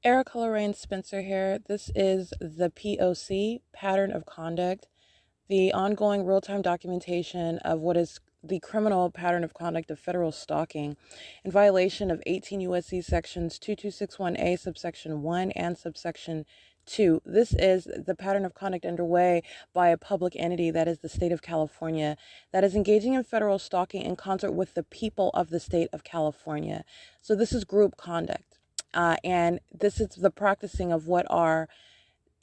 Erica Lorraine Spencer here. This is the P.O.C. pattern of conduct, the ongoing real-time documentation of what is the criminal pattern of conduct of federal stalking in violation of 18 U.S.C. sections 2261A subsection 1 and subsection 2. This is the pattern of conduct underway by a public entity, that is the state of California, that is engaging in federal stalking in concert with the people of the state of California. So this is group conduct. And this is the practicing of what are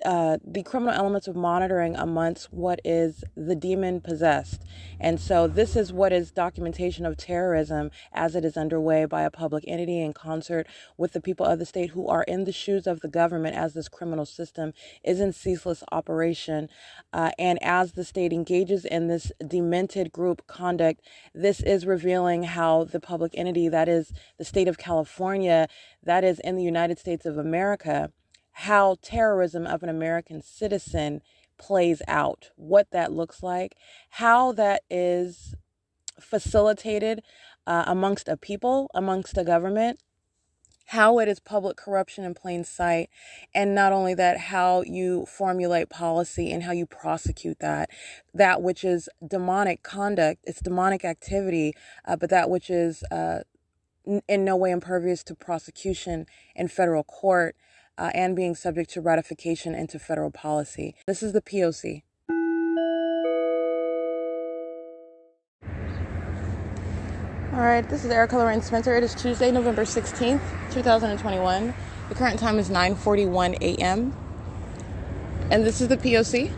the criminal elements of monitoring amongst what is the demon possessed. And so this is what is documentation of terrorism as it is underway by a public entity in concert with the people of the state who are in the shoes of the government as this criminal system is in ceaseless operation. And as the state engages in this demented group conduct, this is revealing how the public entity, that is the state of California, that is in the United States of America, how terrorism of an American citizen plays out, what that looks like, how that is facilitated amongst a people, amongst a government, how it is public corruption in plain sight, and not only that, how you formulate policy and how you prosecute that which is demonic conduct, it's demonic activity, but that which is in no way impervious to prosecution in federal court, and being subject to ratification into federal policy. This is the P.O.C. All right, this is Erica Lorraine Spencer. It is Tuesday, November 16th, 2021. The current time is 9:41 a.m. And this is the P.O.C.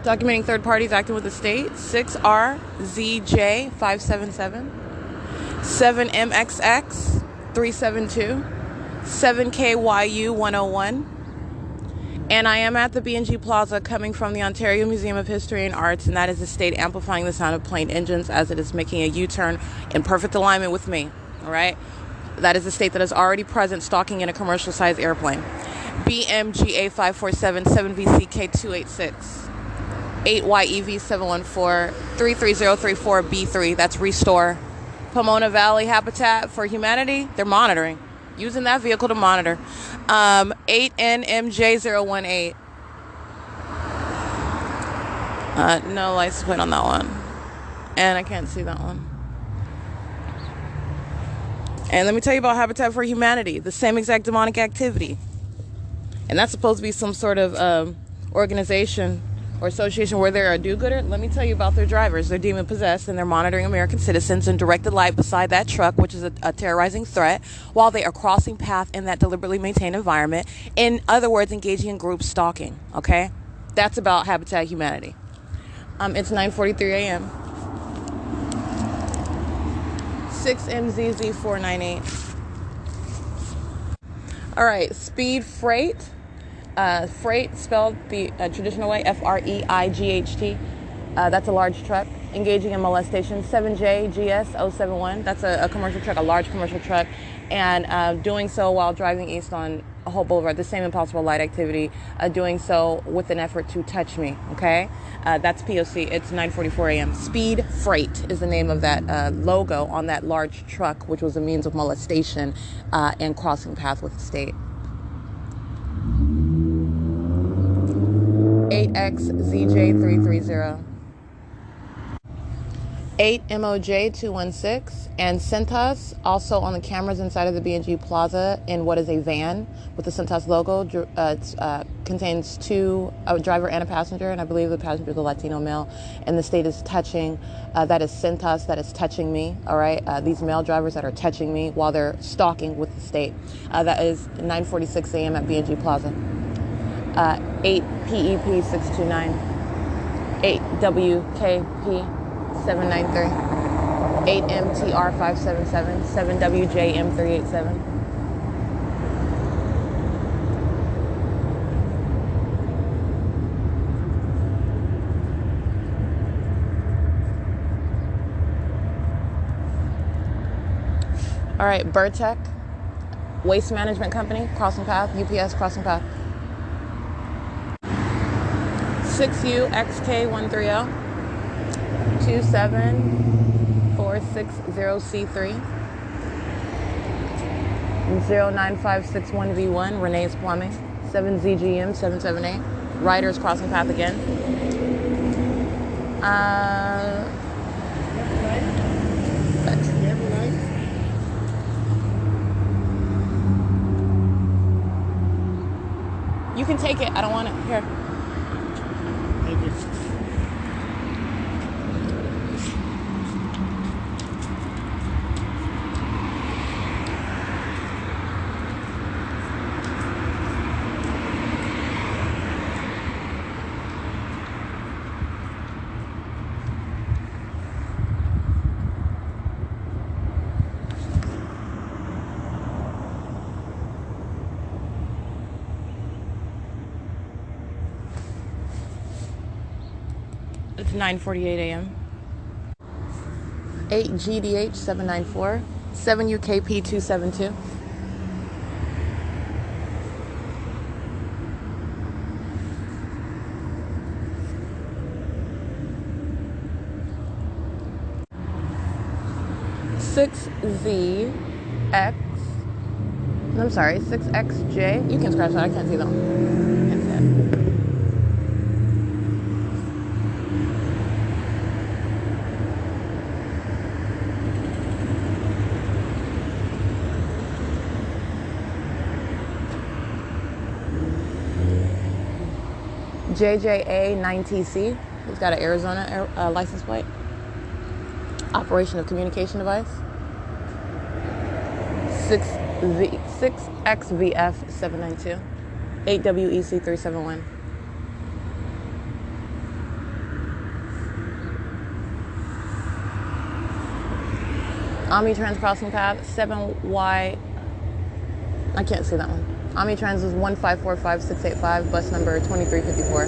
documenting third parties acting with the state. 6RZJ577, 7MXX 372. 7KYU101, and I am at the B&G Plaza coming from the Ontario Museum of History and Arts, and that is the state amplifying the sound of plane engines as it is making a U-turn in perfect alignment with me, all right? That is the state that is already present stalking in a commercial-sized airplane. BMGA547, 7VCK286, 8YEV714, 33034B3, that's Restore. Pomona Valley Habitat for Humanity, they're monitoring. Using that vehicle to monitor. 8NMJ018. No license plate on that one. And I can't see that one. And let me tell you about Habitat for Humanity. The same exact demonic activity. And that's supposed to be some sort of organization or association where they're a do-gooder. Let me tell you about their drivers. They're demon-possessed, and they're monitoring American citizens in directed light beside that truck, which is a terrorizing threat, while they are crossing path in that deliberately maintained environment. In other words, engaging in group stalking, okay? That's about Habitat Humanity. It's 9:43 a.m. 6MZZ498. All right, Speed Freight. Freight spelled the traditional way, FREIGHT. That's a large truck engaging in molestation. 7JGS071. That's a commercial truck, a large commercial truck, and doing so while driving east on Hope Boulevard. The same impossible light activity, doing so with an effort to touch me. Okay, that's P.O.C. It's 9:44 a.m. Speed Freight is the name of that logo on that large truck, which was a means of molestation and crossing path with the state. 8XZJ330, 8MOJ216, and CENTAS also on the cameras inside of the B&G Plaza in what is a van with the CENTAS logo. It contains a driver and a passenger, and I believe the passenger is a Latino male, and the state is touching. That is CENTAS that is touching me, all right? These male drivers that are touching me while they're stalking with the state. That is 9:46 a.m. at B&G Plaza. 8PEP629, 8WKP793, 8MTR577, 7WJM387. All right, Burtech, Waste Management Company, crossing path, UPS crossing path. 6UXK130, 27460C3, 09561V1, Renee's Plumbing. 7ZGM 778. Riders crossing path again. You can take it. I don't want it. Here. Thank you. It's 9:48 a.m. 8 GDH 794. 7 UKP 272. I'm sorry, 6XJ. You can scratch that. I can't see them. Can't see it. JJA 9TC. He's got an Arizona license plate. Operation of communication device. 6XVF 792. 8WEC 371. Omnitrans crossing path 7Y. I can't see that one. Omnitrans is 1545685, bus number 2354.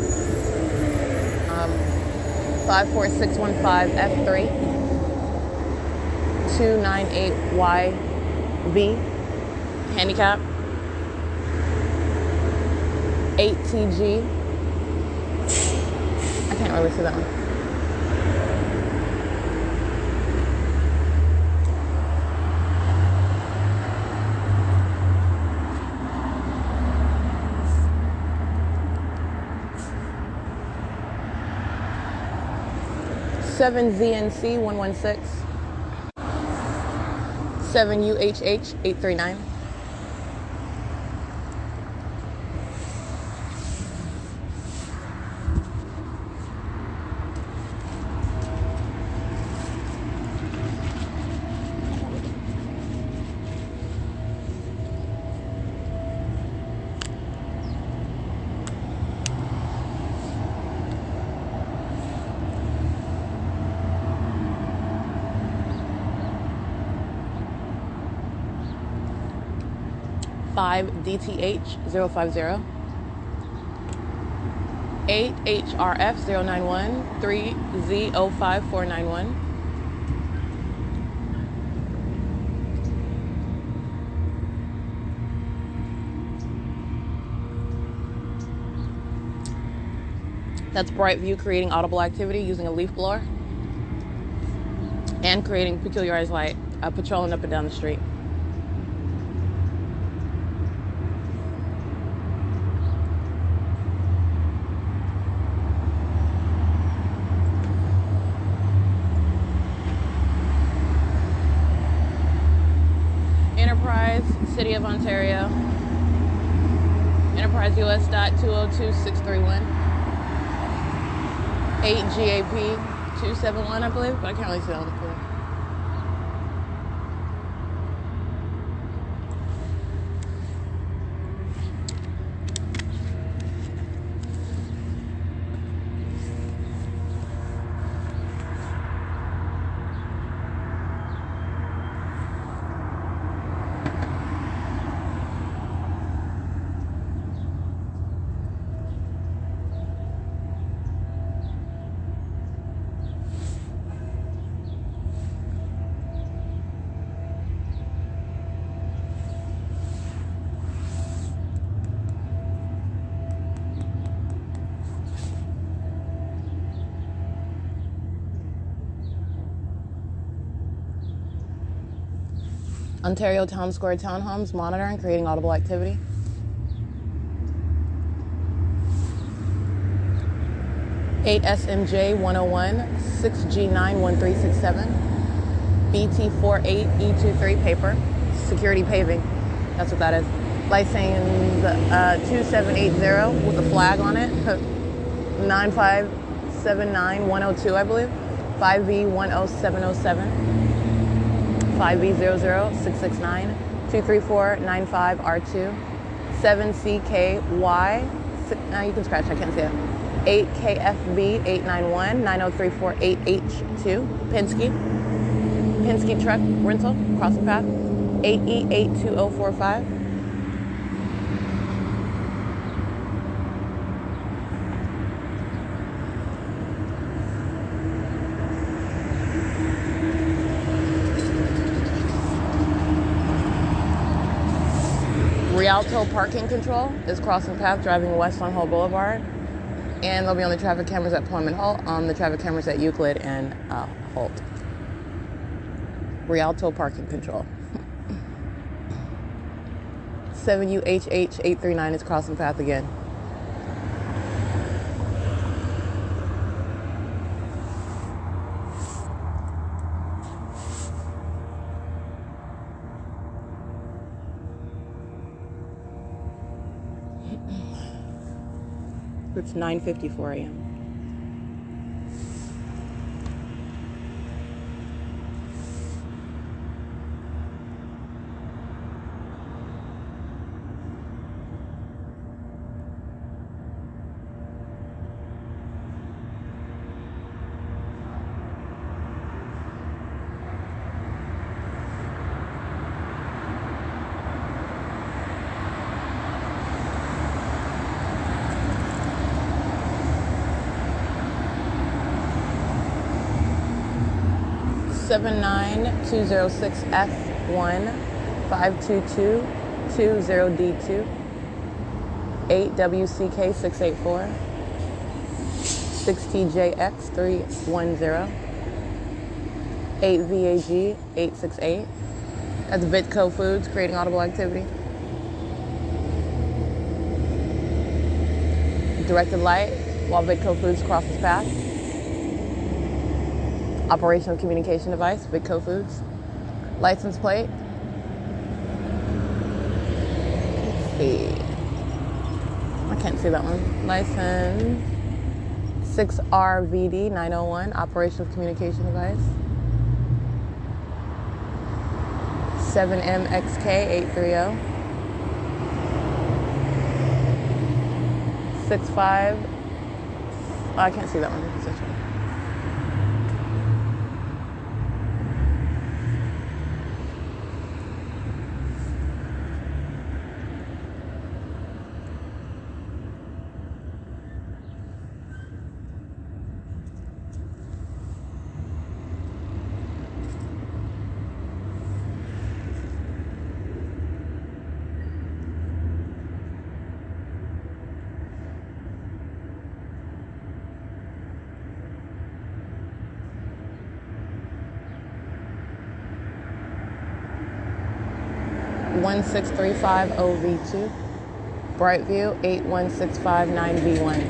54615 F3 298YV. Handicap 8TG. I can't really see that one. Seven ZNC 116. 7 UHH 839. Five DTH 050. 8 HRF 091. 3 Z05491. That's Brightview creating audible activity using a leaf blower and creating peculiarized light, patrolling up and down the street. Enterprise, City of Ontario. Enterprise US.202631. 8 GAP 271, I believe, but I can't really see on the floor. Ontario Town Square Townhomes, monitoring, creating audible activity. SMJ 101 6G9 1367 BT48E23 paper, security paving. That's what that is. License 2780 with a flag on it. 9579102, I believe. 5V10707. 5V00669. 23495R2. 7CKY. Now you can scratch, I can't see it. 8KFB891 90348H2. Penske truck rental, crossing path. 8E82045. Rialto parking control is crossing path driving west on Hull Boulevard. And they'll be on the traffic cameras at Plum and Holt, on the traffic cameras at Euclid and Holt. Rialto parking control. 7UHH839 is crossing path again. It's 9:54 a.m. (79206F1 52220D2 8WCK684 6TJX310 8VAG868. That's Vitco Foods, creating audible activity. Directed light while Vitco Foods crosses path. Operational communication device, Vitco Foods. License plate. Let's see. I can't see that one. License 6RVD901, operational communication device. 7MXK830. 65. Oh, I can't see that one. It's this one. (16350V2) Brightview 81659V1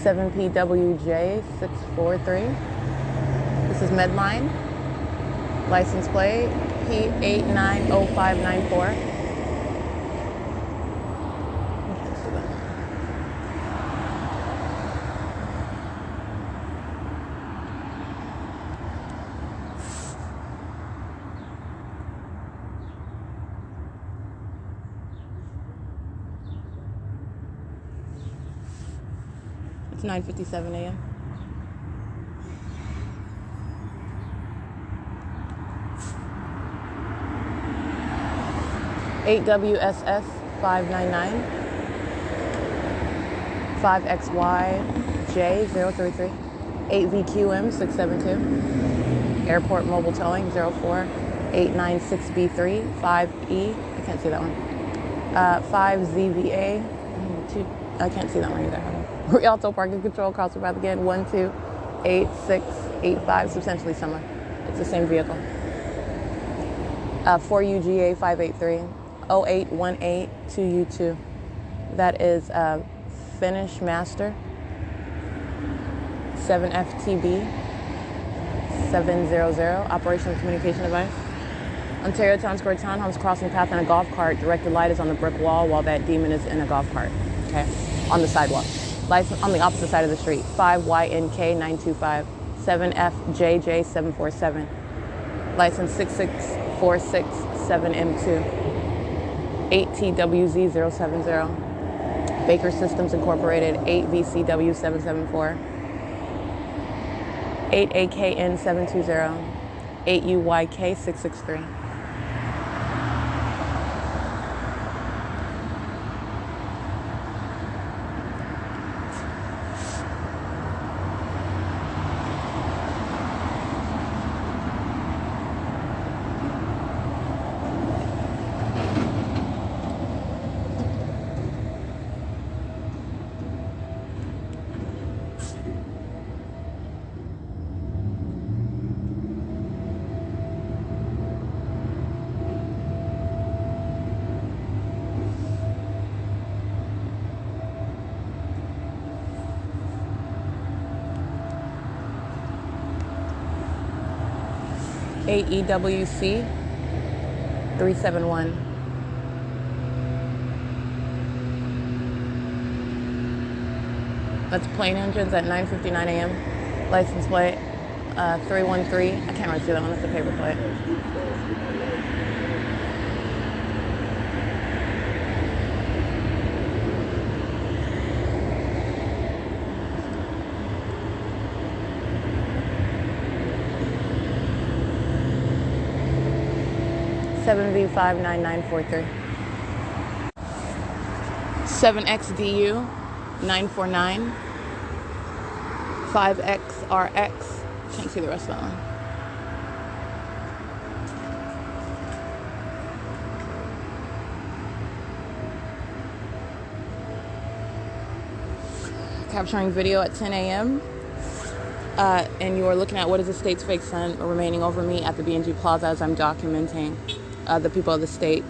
7PWJ643. This is Medline. License plate P890594. It's 9:57 a.m. (8WSS 599) 5XYJ033 8VQM 672 Airport Mobile Towing 04896B3 5E. I can't see that one. 5ZVA 2. I can't see that one either. Rialto parking control, crossing path again, 128685, substantially similar. It's the same vehicle. 4UGA 583 0818 2U2. That is Finish Master 7FTB 700 Operational Communication Device. Ontario Town Square Townhomes crossing path in a golf cart. Directed light is on the brick wall while that demon is in a golf cart. Okay, on the sidewalk. Lights on the opposite side of the street. 5YNK 925 7FJJ 747. License 66467M2. 8TWZ 070. Baker Systems Incorporated 8VCW 774. 8AKN 720. 8UYK 663. EWC 371. That's plane engines at 9:59 a.m. License plate 313. I can't really see that one. That's a paper plate. V59943. 7XDU 949. 5XRX. Can't see the rest of that one. Capturing video at 10 a.m. And you are looking at what is the state's fake sun remaining over me at the B&G Plaza as I'm documenting the people of the state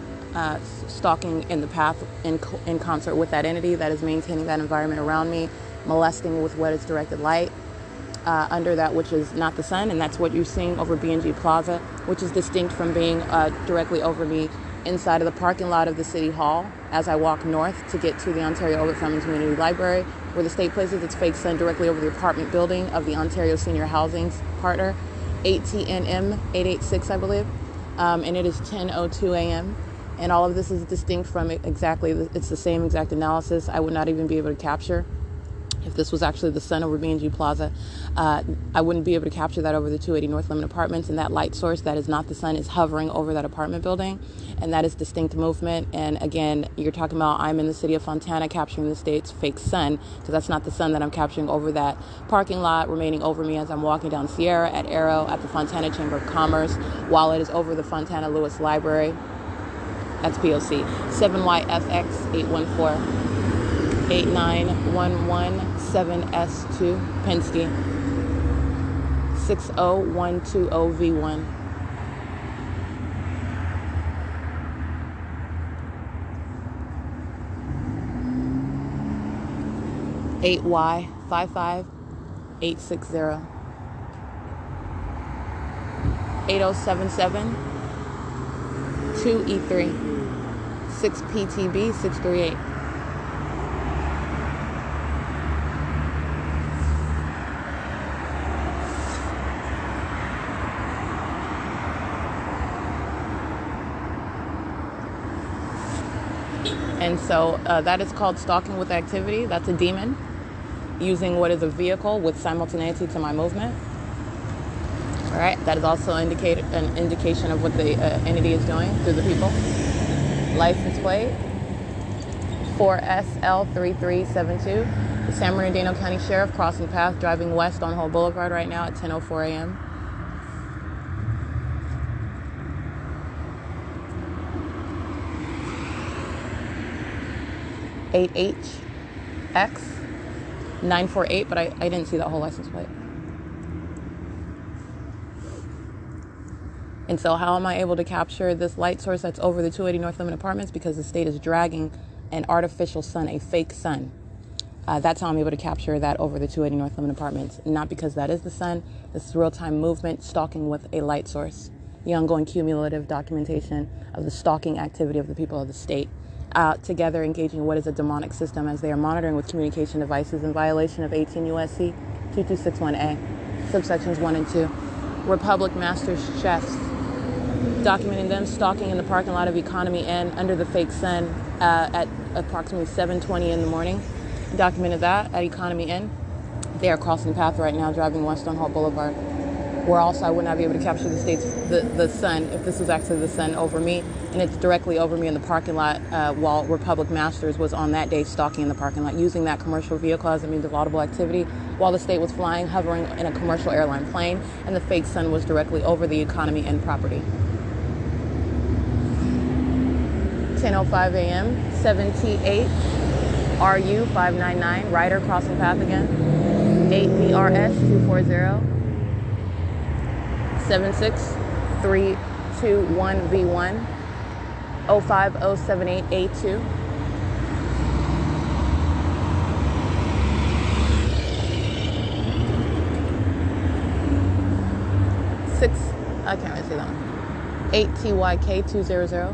stalking in the path in concert with that entity that is maintaining that environment around me, molesting with what is directed light under that which is not the sun, and that's what you're seeing over B&G Plaza, which is distinct from being directly over me inside of the parking lot of the City Hall as I walk north to get to the Ontario Obert Family Community Library, where the state places its fake sun directly over the apartment building of the Ontario Senior Housing Partner, 8TNM 886, I believe, and it is 10:02 a.m. And all of this is distinct from exactly, it's the same exact analysis I would not even be able to capture. If this was actually the sun over B&G Plaza, I wouldn't be able to capture that over the 280 North Lemon Apartments, and that light source that is not the sun is hovering over that apartment building, and that is distinct movement. And again, you're talking about I'm in the city of Fontana capturing the state's fake sun, because that's not the sun that I'm capturing over that parking lot remaining over me as I'm walking down Sierra at Arrow at the Fontana Chamber of Commerce, while it is over the Fontana Lewis Library. That's P.O.C. 7YFX 814. 89117S2 Penske 60120V1. Y55860 8077 2E3 6PTB 638. And so that is called stalking with activity. That's a demon using what is a vehicle with simultaneity to my movement. All right, that is also an indication of what the entity is doing through the people. License plate 4SL3372. The San Bernardino County Sheriff crossing the path, driving west on Hull Boulevard right now at 10:04 a.m. $8HX948, but I didn't see that whole license plate. And so how am I able to capture this light source that's over the 280 North Limit Apartments? Because the state is dragging an artificial sun, a fake sun. That's how I'm able to capture that over the 280 North Limit Apartments. Not because that is the sun. This is real-time movement, stalking with a light source. The ongoing cumulative documentation of the stalking activity of the people of the state. Together engaging what is a demonic system as they are monitoring with communication devices in violation of 18 U.S.C. 2261A, subsections 1 and 2. Republic Masters Chefs, documenting them stalking in the parking lot of Economy Inn under the fake sun at approximately 7:20 in the morning. Documented that at Economy Inn. They are crossing the path right now, driving West Stonehall Boulevard. Where also I would not be able to capture the sun if this was actually the sun over me, and it's directly over me in the parking lot while Republic Masters was on that day stalking in the parking lot, using that commercial vehicle as a means of audible activity while the state was flying, hovering in a commercial airline plane, and the fake sun was directly over the Economy Inn property. 10:05 a.m., 7T8, RU 599, Rider crossing path again, 8BRS 240, 76321V1, 05078A2. I can't really see that one. 8TYK200,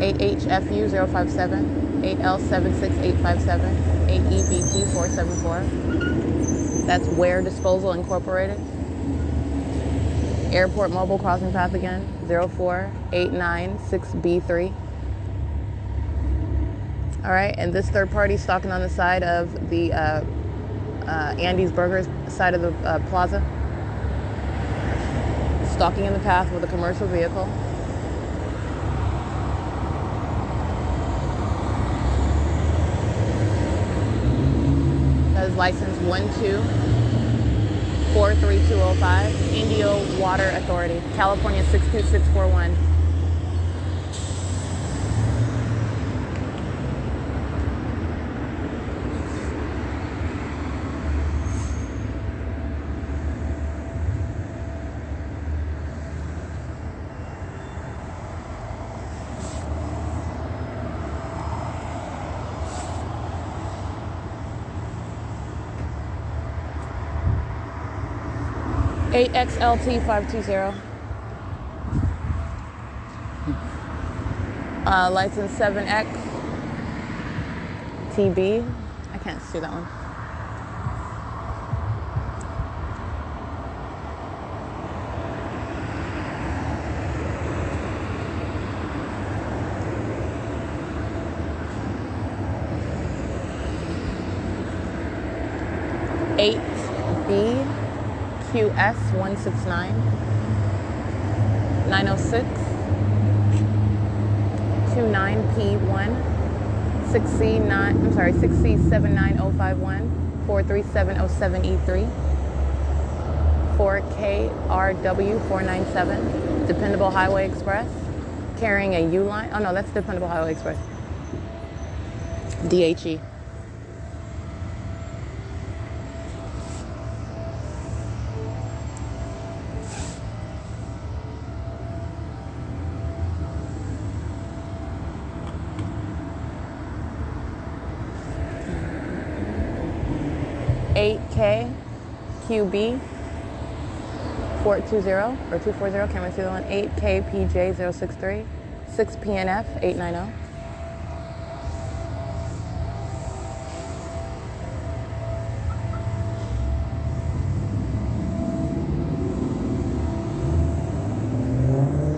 8HFU057, 8L76857, 8EBT474. That's Ware Disposal Incorporated. Airport Mobile crossing path again, 04896B3. All right, and this third party stalking on the side of the Andy's Burgers side of the plaza. Stalking in the path with a commercial vehicle. That is license 1243205, Indio Water Authority, California 62641. XLT520. License 7X TB. I can't see that one. QS 169 906 29P1 6C79051 43707E3 4KRW 497 Dependable Highway Express carrying a U line. Oh no, that's Dependable Highway Express. DHE. QB 420 or 240, can't really see the one. 8KPJ063 6PNF 890.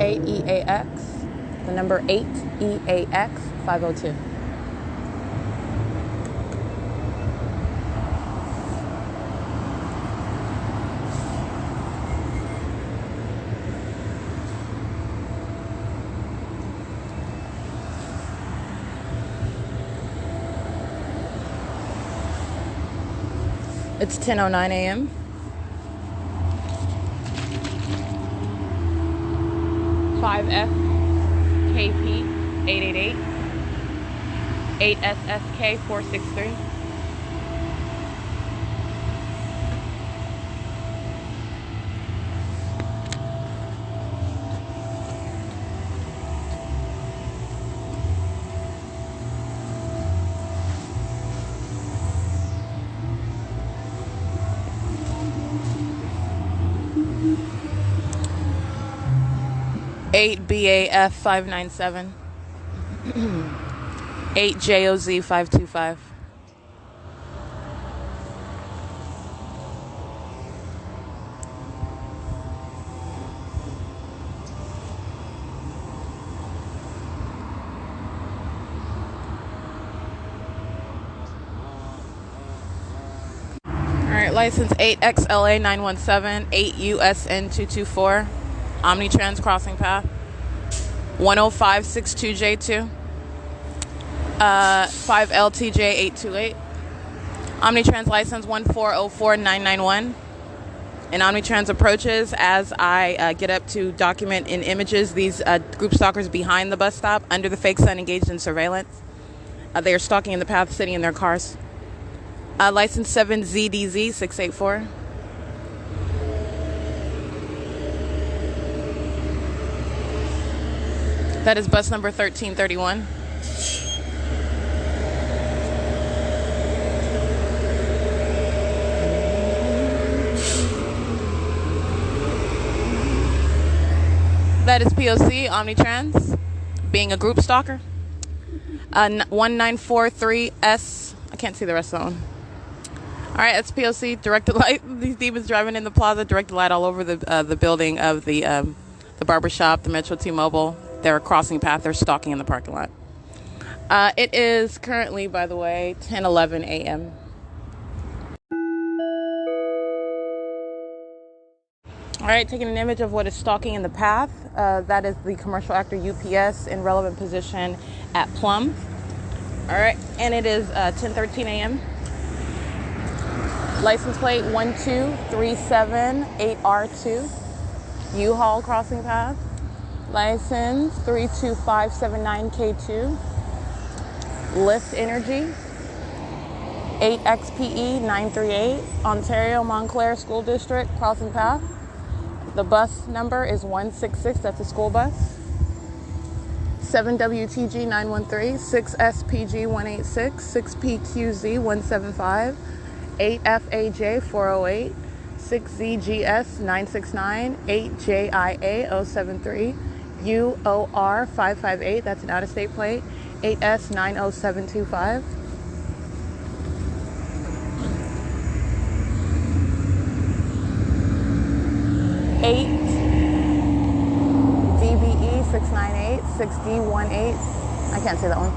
EAX, the number 8EAX 502. It's 10:09 a.m. KP 888 8SSK 463. 8BAF 597. 8JOZ 525. Alright, license 8XLA 917, 8USN 224, Omnitrans crossing path, 10562J2, 5LTJ 828, Omnitrans license 1404991, and Omnitrans approaches as I get up to document in images these group stalkers behind the bus stop under the fake sun engaged in surveillance. They are stalking in the path, sitting in their cars. License 7ZDZ 684. That is bus number 1331. That is P.O.C. Omnitrans being a group stalker. 1943S. I can't see the rest of that one. All right, that's P.O.C. Directed light. These demons driving in the plaza. Directed light all over the building of the barber shop, the Metro T-Mobile. They're crossing path. They're stalking in the parking lot. It is currently, by the way, 10:11 a.m. All right, taking an image of what is stalking in the path. That is the commercial actor U.S.C. in relevant position at Plum. All right, and it is 10:13 a.m. License plate 12378R2. U-Haul crossing path. License 32579K2. Lyft Energy 8XPE 938. Ontario Montclair School District crossing path. The bus number is 166. That's a school bus. 7WTG 913. 6SPG 186. 6PQZ 175. 8FAJ 408, 6ZGS 969, 8JIA 073, UOR 558, that's an out-of-state plate, 8S 90725. DBE 698, 6D18, I can't say that one.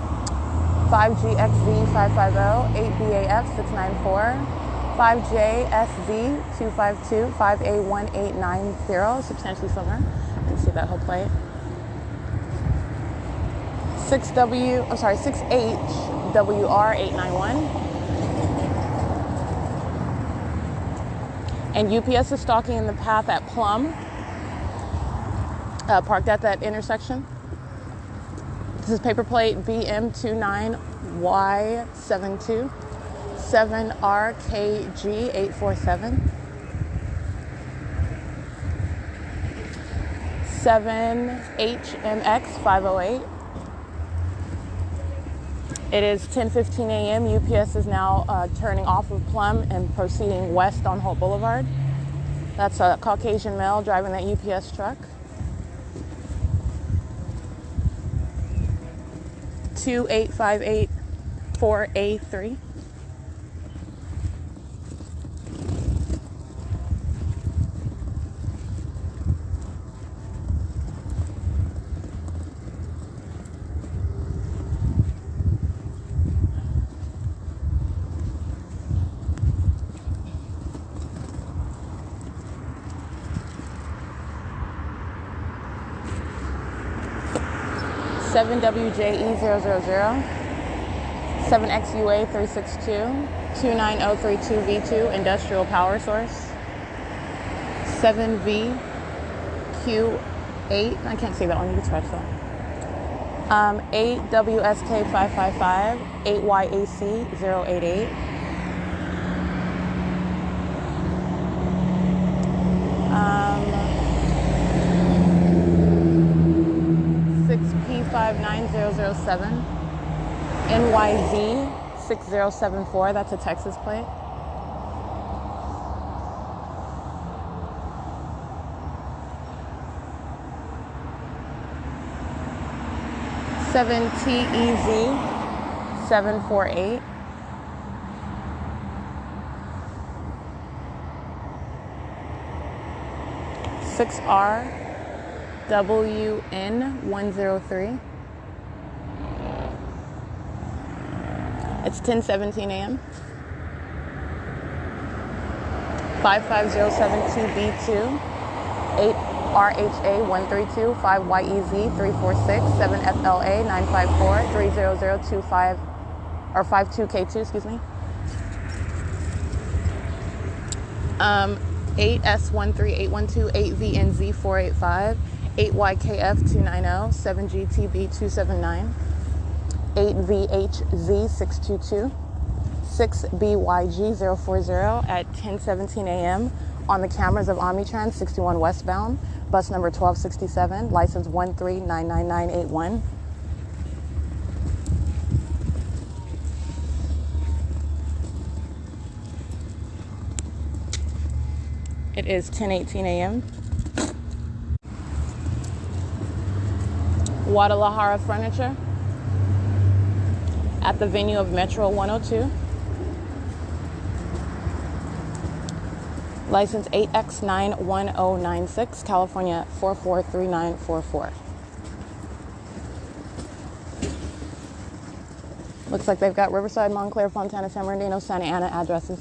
5GXZ 550, 8BAF 694, 5JSZ 252, 5A1890, substantially similar. You can see that whole plate. 6HWR 891. And UPS is stalking in the path at Plum, parked at that intersection. This is paper plate BM29Y72, 7RKG847, 7HMX508. It is 10:15 a.m. UPS is now turning off of Plum and proceeding west on Holt Boulevard. That's a Caucasian male driving that UPS truck. 28584A3. WJE000, 7XUA362, 29032V2 industrial power source, 7VQ8, I can't see that one, you can scratch that. 8WSK555, 8YAC088, 6P59007, NYZ6074, that's a Texas plate. 7TEZ 748. 6RWN 103. It's 10:17 a.m. 55072B2 8RHA 132 5YEZ 346 7FLA 954 30025 or 52K2, excuse me. 8S13812 8VNZ 485 8YKF 290 7GTB 279 8VHZ 622 6BYG 040 at 10:17 a.m. on the cameras of Omnitrans 61 westbound, bus number 1267, license 1399981. It is 10:18 a.m. Guadalajara Furniture at the venue of Metro 102. License 8X91096, California 443944. Looks like they've got Riverside, Montclair, Fontana, San Bernardino, Santa Ana addresses.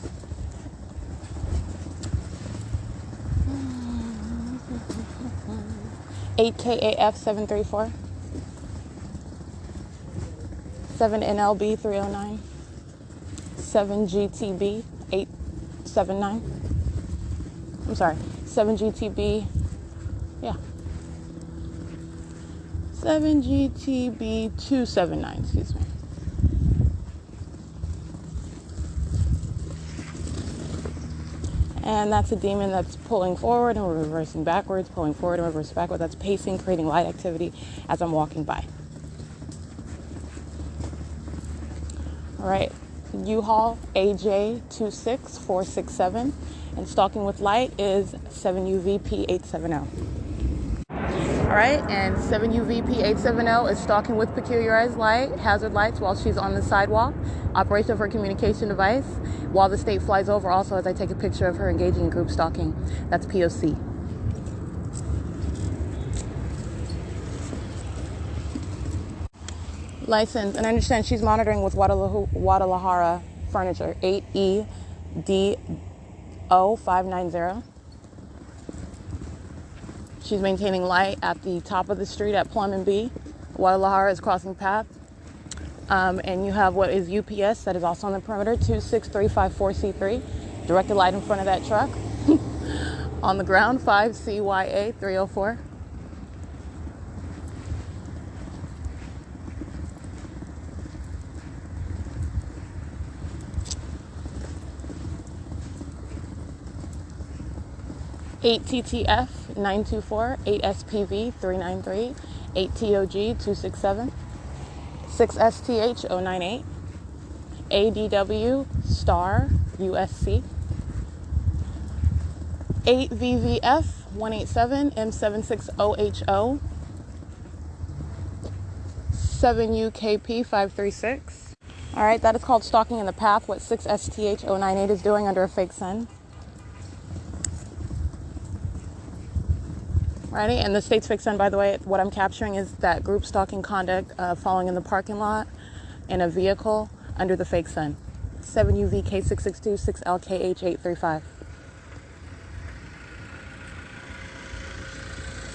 (8KAF 734) 7NLB 309 7GTB 879. I'm sorry, 7GTB, yeah. 7GTB 279, excuse me. And that's a demon that's pulling forward and reversing backwards, pulling forward and reversing backwards. That's pacing, creating light activity as I'm walking by. All right, U-Haul AJ26467, and Stalking with Light is 7UVP870. All right, and 7UVP870 is stalking with peculiarized light, hazard lights while she's on the sidewalk, operation of her communication device, while the state flies over also as I take a picture of her engaging in group stalking. That's P.O.C. License, and I understand she's monitoring with Guadalajara Furniture, 8EDO590. She's maintaining light at the top of the street at Plum and B. Guadalajara is crossing path. And you have what is UPS that is also on the perimeter, 26354C3. Directed light in front of that truck. On the ground, 5CYA 304. (8TTF 924 8SPV 393 8TOG 267 6STH 098 ADW star U.S.C 8VVF 187 M760HO 7UKP 536. All right, that is called Stalking in the Path, what 6STH 098 is doing under a fake sun. Righty, and the state's fake sun, by the way, what I'm capturing is that group stalking conduct following in the parking lot in a vehicle under the fake sun. 7UVK662 6LKH835.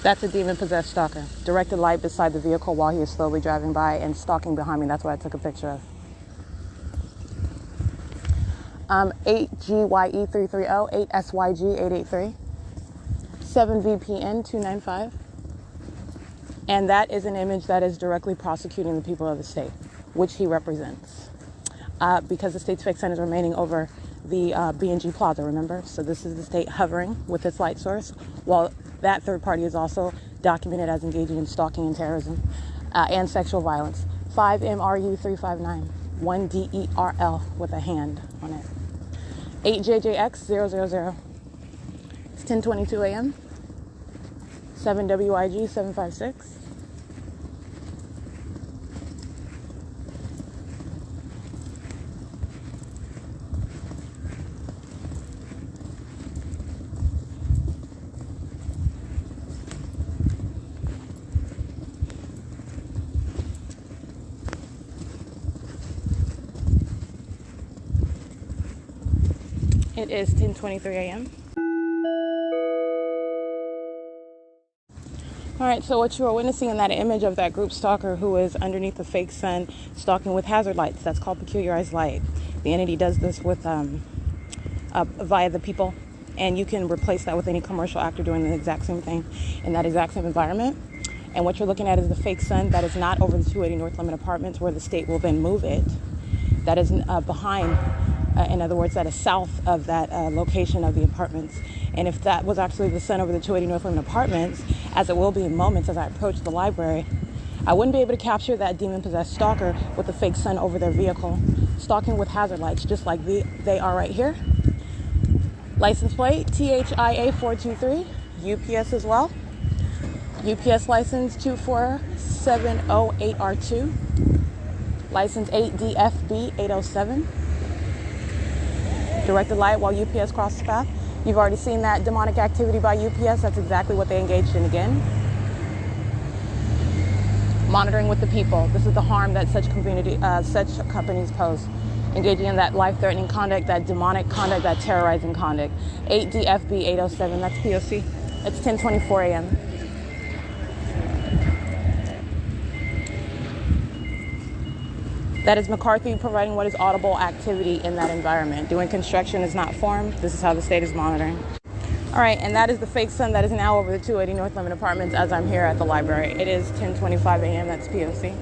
That's a demon-possessed stalker. Directed light beside the vehicle while he is slowly driving by and stalking behind me. That's what I took a picture of. 8GYE330, 8SYG883. 7VPN 295, and that is an image that is directly prosecuting the people of the state, which he represents, because the state's fake sun is remaining over the B&G Plaza, remember? So this is the state hovering with its light source, while that third party is also documented as engaging in stalking and terrorism and sexual violence. 5MRU359, 1DERL with a hand on it. 8JJX000. It's 10:22 a.m. 7WIG 756. It is 10:23 a.m. All right, so what you are witnessing in that image of that group stalker who is underneath the fake sun stalking with hazard lights, that's called peculiarized light. The entity does this with via the people, and you can replace that with any commercial actor doing the exact same thing in that exact same environment. And what you're looking at is the fake sun that is not over the 280 North Lemon Apartments, where the state will then move it. That is behind, in other words, that is south of that location of the apartments. And if that was actually the sun over the 280 North Lemon Apartments, as it will be in moments as I approach the library, I wouldn't be able to capture that demon-possessed stalker with the fake sun over their vehicle, stalking with hazard lights, just like they are right here. License plate, THIA 423, UPS as well. UPS license 24708R2. License 8DFB 807. Directed light while UPS crosses path. You've already seen that demonic activity by UPS. That's exactly what they engaged in again. Monitoring with the people. This is the harm that such companies pose. Engaging in that life-threatening conduct, that demonic conduct, that terrorizing conduct. 8DFB 807. That's P.O.C. It's 10:24 a.m. That is McCarthy providing what is audible activity in that environment. Doing construction is not formed. This is how the state is monitoring. All right, and that is the fake sun that is now over the 280 North Lemon Apartments as I'm here at the library. It is 10:25 a.m. That's P.O.C.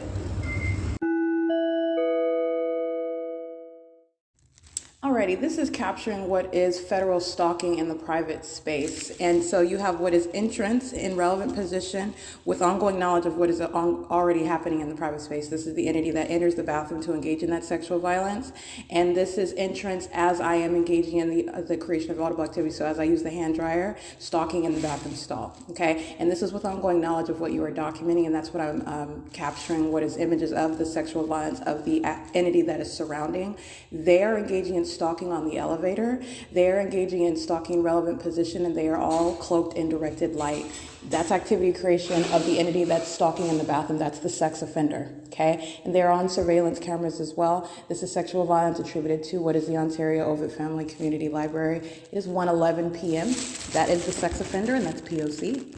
Alrighty, this is capturing what is federal stalking in the private space. And so you have what is entrance in relevant position with ongoing knowledge of what is already happening in the private space. This is the entity that enters the bathroom to engage in that sexual violence. And this is entrance as I am engaging in the creation of audible activity. So as I use the hand dryer, stalking in the bathroom stall. Okay, and this is with ongoing knowledge of what you are documenting. And that's what I'm capturing, what is images of the sexual violence of the entity that is surrounding. They are engaging in stalking on the elevator. They are engaging in stalking relevant position, and they are all cloaked in directed light. That's activity creation of the entity that's stalking in the bathroom. That's the sex offender, okay? And they're on surveillance cameras as well. This is sexual violence attributed to what is the Ontario Ovid Family Community Library. It is 1:11 p.m. That is the sex offender, and that's P.O.C.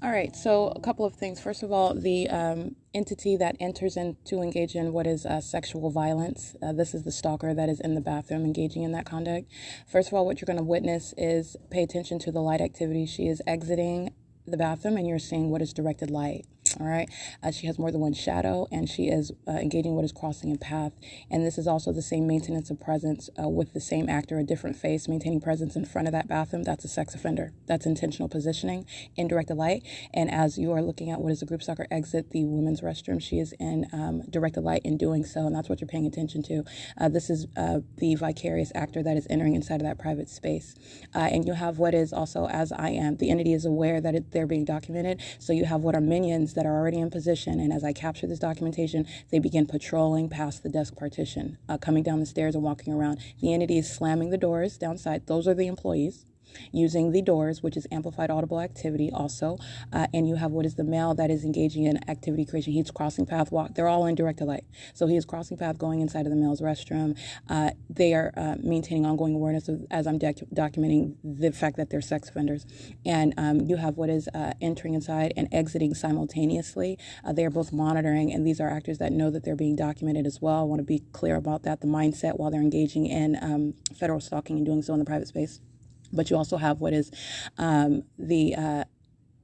All right, so a couple of things. First of all, the entity that enters in to engage in what is sexual violence. This is the stalker that is in the bathroom engaging in that conduct. First of all, what you're going to witness is pay attention to the light activity. She is exiting the bathroom, and you're seeing what is directed light. All right. She has more than one shadow, and she is engaging what is crossing a path. And this is also the same maintenance of presence with the same actor, a different face, maintaining presence in front of that bathroom. That's a sex offender. That's intentional positioning in directed light. And as you are looking at what is the group stalker exit the women's restroom, she is in directed light in doing so. And that's what you're paying attention to. This is the vicarious actor that is entering inside of that private space. And you have what is also as I am. The entity is aware that they're being documented. So you have what are minions that are already in position, and as I capture this documentation, they begin patrolling past the desk partition, coming down the stairs and walking around. The entity is slamming the doors downside. Those are the employees. Using the doors, which is amplified audible activity also, and you have what is the male that is engaging in activity creation. He's crossing path walk. They're all in directed light. So he is crossing path going inside of the male's restroom. They are maintaining ongoing awareness of, as I'm documenting the fact that they're sex offenders. And you have what is entering inside and exiting simultaneously. They are both monitoring, and these are actors that know that they're being documented as well. I want to be clear about that, the mindset while they're engaging in federal stalking and doing so in the private space. But you also have what is the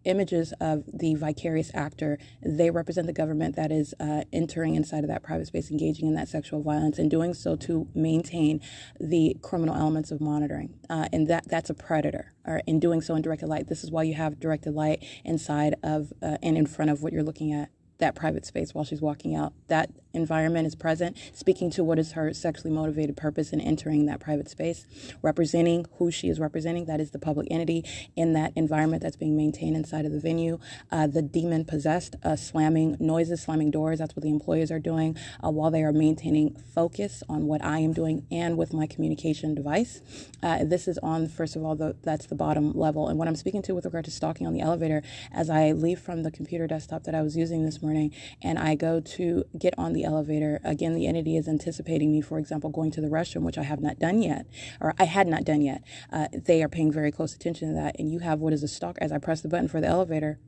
images of the vicarious actor. They represent the government that is entering inside of that private space, engaging in that sexual violence, and doing so to maintain the criminal elements of monitoring. And that's a predator. Or in doing so in directed light. This is why you have directed light inside of and in front of what you're looking at, that private space while she's walking out. That environment is present, speaking to what is her sexually motivated purpose in entering that private space, representing who she is representing. That is the public entity in that environment that's being maintained inside of the venue. The demon possessed, slamming noises, slamming doors. That's what the employees are doing while they are maintaining focus on what I am doing and with my communication device. This is on, first of all, that's the bottom level. And what I'm speaking to with regard to stalking on the elevator, as I leave from the computer desktop that I was using this morning, morning and I go to get on the elevator, again, the entity is anticipating me, for example, going to the restroom, which I have not done yet, or I had not done yet. They are paying very close attention to that. And you have what is a stalk. As I press the button for the elevator,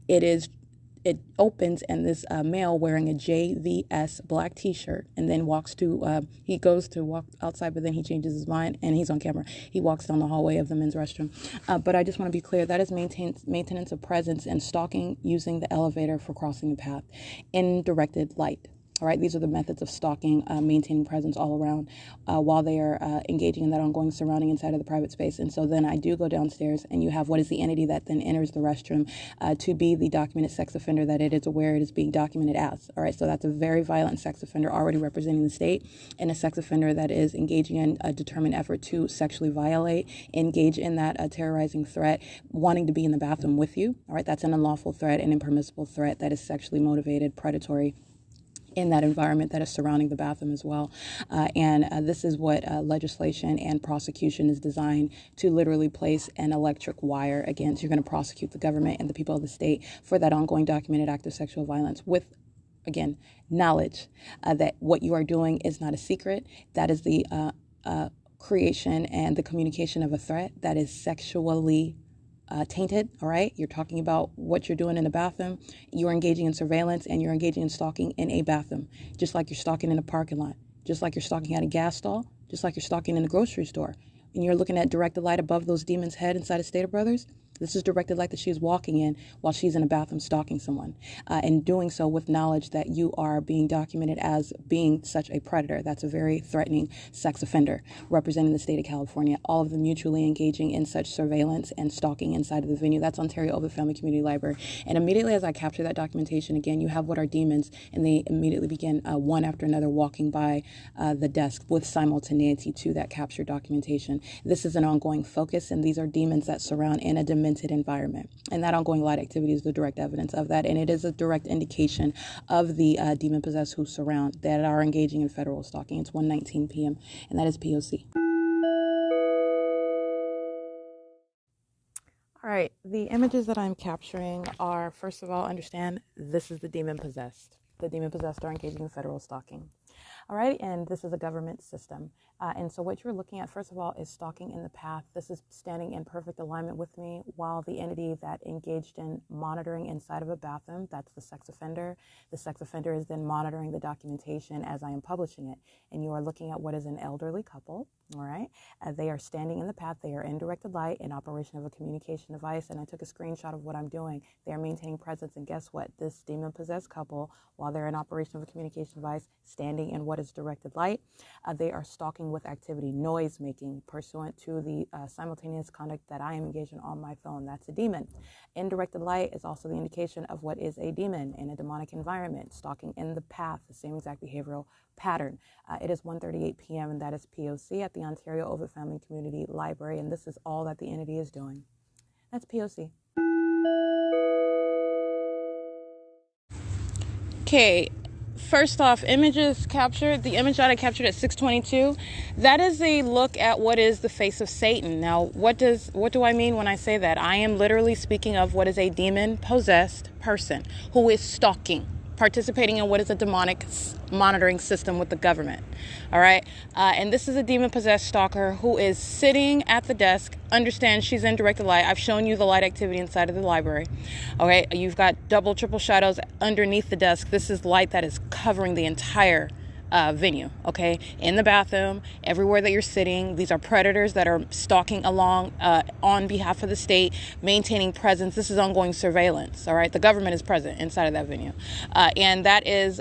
it opens, and this male wearing a JVS black t-shirt, and then he goes to walk outside, but then he changes his mind, and he's on camera. He walks down the hallway of the men's restroom. But I just want to be clear, that is maintenance of presence and stalking using the elevator for crossing the path in directed light. All right, these are the methods of stalking, maintaining presence all around while they are engaging in that ongoing surrounding inside of the private space. And so then I do go downstairs, and you have what is the entity that then enters the restroom to be the documented sex offender that it is aware it is being documented as. All right, so that's a very violent sex offender already representing the state, and a sex offender that is engaging in a determined effort to sexually violate, engage in that terrorizing threat, wanting to be in the bathroom with you. All right, that's an unlawful threat, an impermissible threat that is sexually motivated, predatory, in that environment that is surrounding the bathroom as well. And this is what legislation and prosecution is designed to literally place an electric wire against. You're going to prosecute the government and the people of the state for that ongoing documented act of sexual violence with, again, knowledge that what you are doing is not a secret. That is the creation and the communication of a threat that is sexually tainted. All right. You're talking about what you're doing in the bathroom. You're engaging in surveillance, and you're engaging in stalking in a bathroom, just like you're stalking in a parking lot, just like you're stalking at a gas stall, just like you're stalking in a grocery store. And you're looking at directed light above those demons' head inside of Stater Brothers. This is directed light that she's walking in while she's in a bathroom stalking someone, and doing so with knowledge that you are being documented as being such a predator. That's a very threatening sex offender representing the state of California. All of them mutually engaging in such surveillance and stalking inside of the venue. That's Ontario Ovitt Family Community Library. And immediately as I capture that documentation, again, you have what are demons, and they immediately begin one after another walking by the desk with simultaneity to that captured documentation. This is an ongoing focus, and these are demons that surround in a demented environment. And that ongoing light activity is the direct evidence of that. And it is a direct indication of the demon-possessed who surround that are engaging in federal stalking. It's 1:19 p.m. and that is P.O.C. All right. The images that I'm capturing are, first of all, understand this is the demon-possessed. The demon-possessed are engaging in federal stalking. All right, and this is a government system. And so what you're looking at, first of all, is stalking in the path. This is standing in perfect alignment with me, while the entity that engaged in monitoring inside of a bathroom, that's the sex offender. The sex offender is then monitoring the documentation as I am publishing it. And you are looking at what is an elderly couple, all right? They are standing in the path. They are in directed light in operation of a communication device. And I took a screenshot of what I'm doing. They are maintaining presence. And guess what? This demon-possessed couple, while they're in operation of a communication device, standing in what is directed light, they are stalking with activity, noise making, pursuant to the simultaneous conduct that I am engaged in on my phone. That's a demon. Indirected light is also the indication of what is a demon in a demonic environment, stalking in the path, the same exact behavioral pattern. It is 1:38 p.m. and that is P.O.C. at the Ontario Ovitt Family Community Library, and this is all that the entity is doing. That's P.O.C. Okay. First off, images captured. The image that I captured at 6:22, that is a look at what is the face of Satan. Now, what do I mean when I say that? I am literally speaking of what is a demon-possessed person who is stalking, participating in what is a demonic monitoring system with the government. All right. And this is a demon-possessed stalker who is sitting at the desk. Understand, she's in directed light. I've shown you the light activity inside of the library. Okay. You've got double, triple shadows underneath the desk. This is light that is covering the entire venue, okay? In the bathroom, everywhere that you're sitting. These are predators that are stalking along on behalf of the state, maintaining presence. This is ongoing surveillance, all right? The government is present inside of that venue. And that is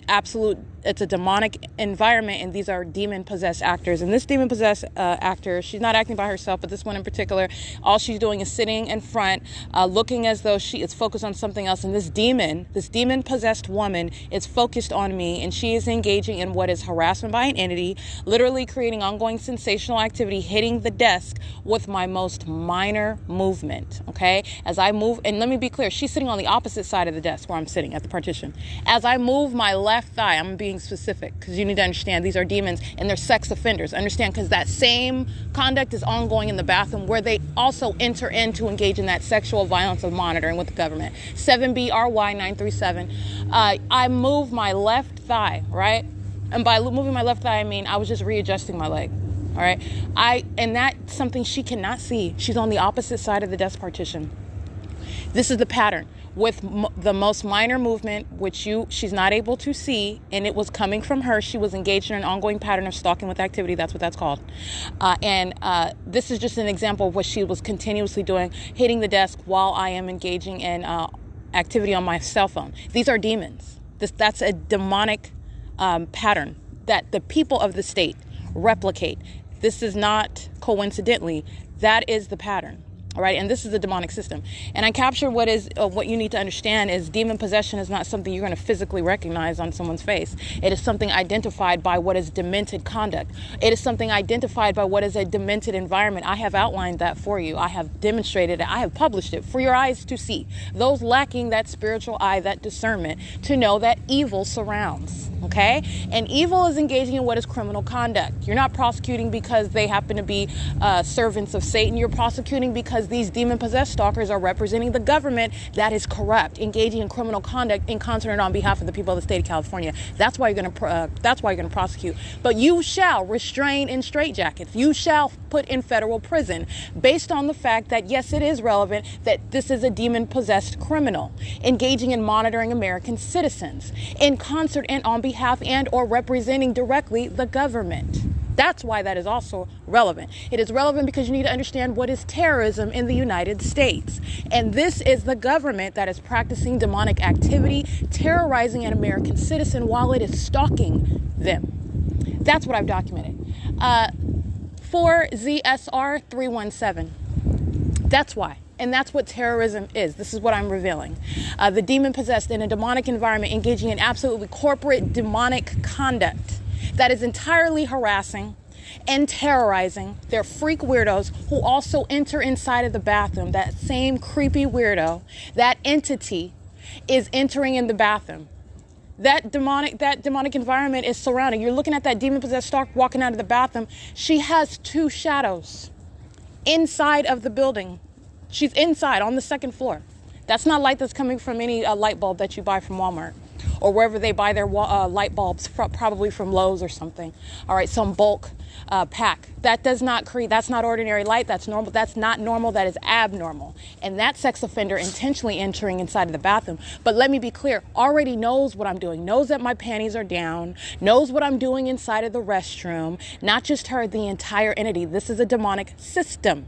absolute, it's a demonic environment, and these are demon-possessed actors. And this demon-possessed actor, she's not acting by herself, but this one in particular, all she's doing is sitting in front, looking as though she is focused on something else. And this demon-possessed woman is focused on me, and she is engaging in what is harassment by an entity, literally creating ongoing sensational activity, hitting the desk with my most minor movement, okay? As I move, and let me be clear, she's sitting on the opposite side of the desk where I'm sitting at the partition. As I move my left thigh. I'm being specific because you need to understand these are demons and they're sex offenders. Understand, because that same conduct is ongoing in the bathroom where they also enter in to engage in that sexual violence of monitoring with the government. 7BRY937. I move my left thigh, right? And by moving my left thigh, I mean I was just readjusting my leg. All right. And that's something she cannot see. She's on the opposite side of the desk partition. This is the pattern with the most minor movement, which she's not able to see, and it was coming from her. She was engaged in an ongoing pattern of stalking with activity. That's what that's called. And this is just an example of what she was continuously doing, hitting the desk while I am engaging in activity on my cell phone. These are demons. That's a demonic pattern that the people of the state replicate. This is not coincidentally. That is the pattern. All right. And this is the demonic system. And I captured what you need to understand is demon possession is not something you're going to physically recognize on someone's face. It is something identified by what is demented conduct. It is something identified by what is a demented environment. I have outlined that for you. I have demonstrated it. I have published it for your eyes to see. Those lacking that spiritual eye, that discernment, to know that evil surrounds. Okay? And evil is engaging in what is criminal conduct. You're not prosecuting because they happen to be servants of Satan. You're prosecuting because these demon-possessed stalkers are representing the government that is corrupt, engaging in criminal conduct in concert and on behalf of the people of the state of California. That's why you're going to prosecute. But you shall restrain in straitjackets. You shall put in federal prison based on the fact that, yes, it is relevant that this is a demon-possessed criminal engaging in monitoring American citizens in concert and on behalf and or representing directly the government. That's why that is also relevant. It is relevant because you need to understand what is terrorism in the United States. And this is the government that is practicing demonic activity, terrorizing an American citizen while it is stalking them. That's what I've documented. 4ZSR317. That's why. And that's what terrorism is. This is what I'm revealing. The demon possessed in a demonic environment engaging in absolutely corporate demonic conduct that is entirely harassing and terrorizing. They're freak weirdos who also enter inside of the bathroom. That same creepy weirdo, that entity is entering in the bathroom. That demonic environment is surrounding. You're looking at that demon-possessed stalker walking out of the bathroom. She has two shadows inside of the building. She's inside on the second floor. That's not light that's coming from any light bulb that you buy from Walmart or wherever they buy their light bulbs, probably from Lowe's or something. All right, some bulk pack. That's not ordinary light. That's normal. That's not normal. That is abnormal. And that sex offender intentionally entering inside of the bathroom. But let me be clear, already knows what I'm doing, knows that my panties are down, knows what I'm doing inside of the restroom. Not just her, the entire entity. This is a demonic system.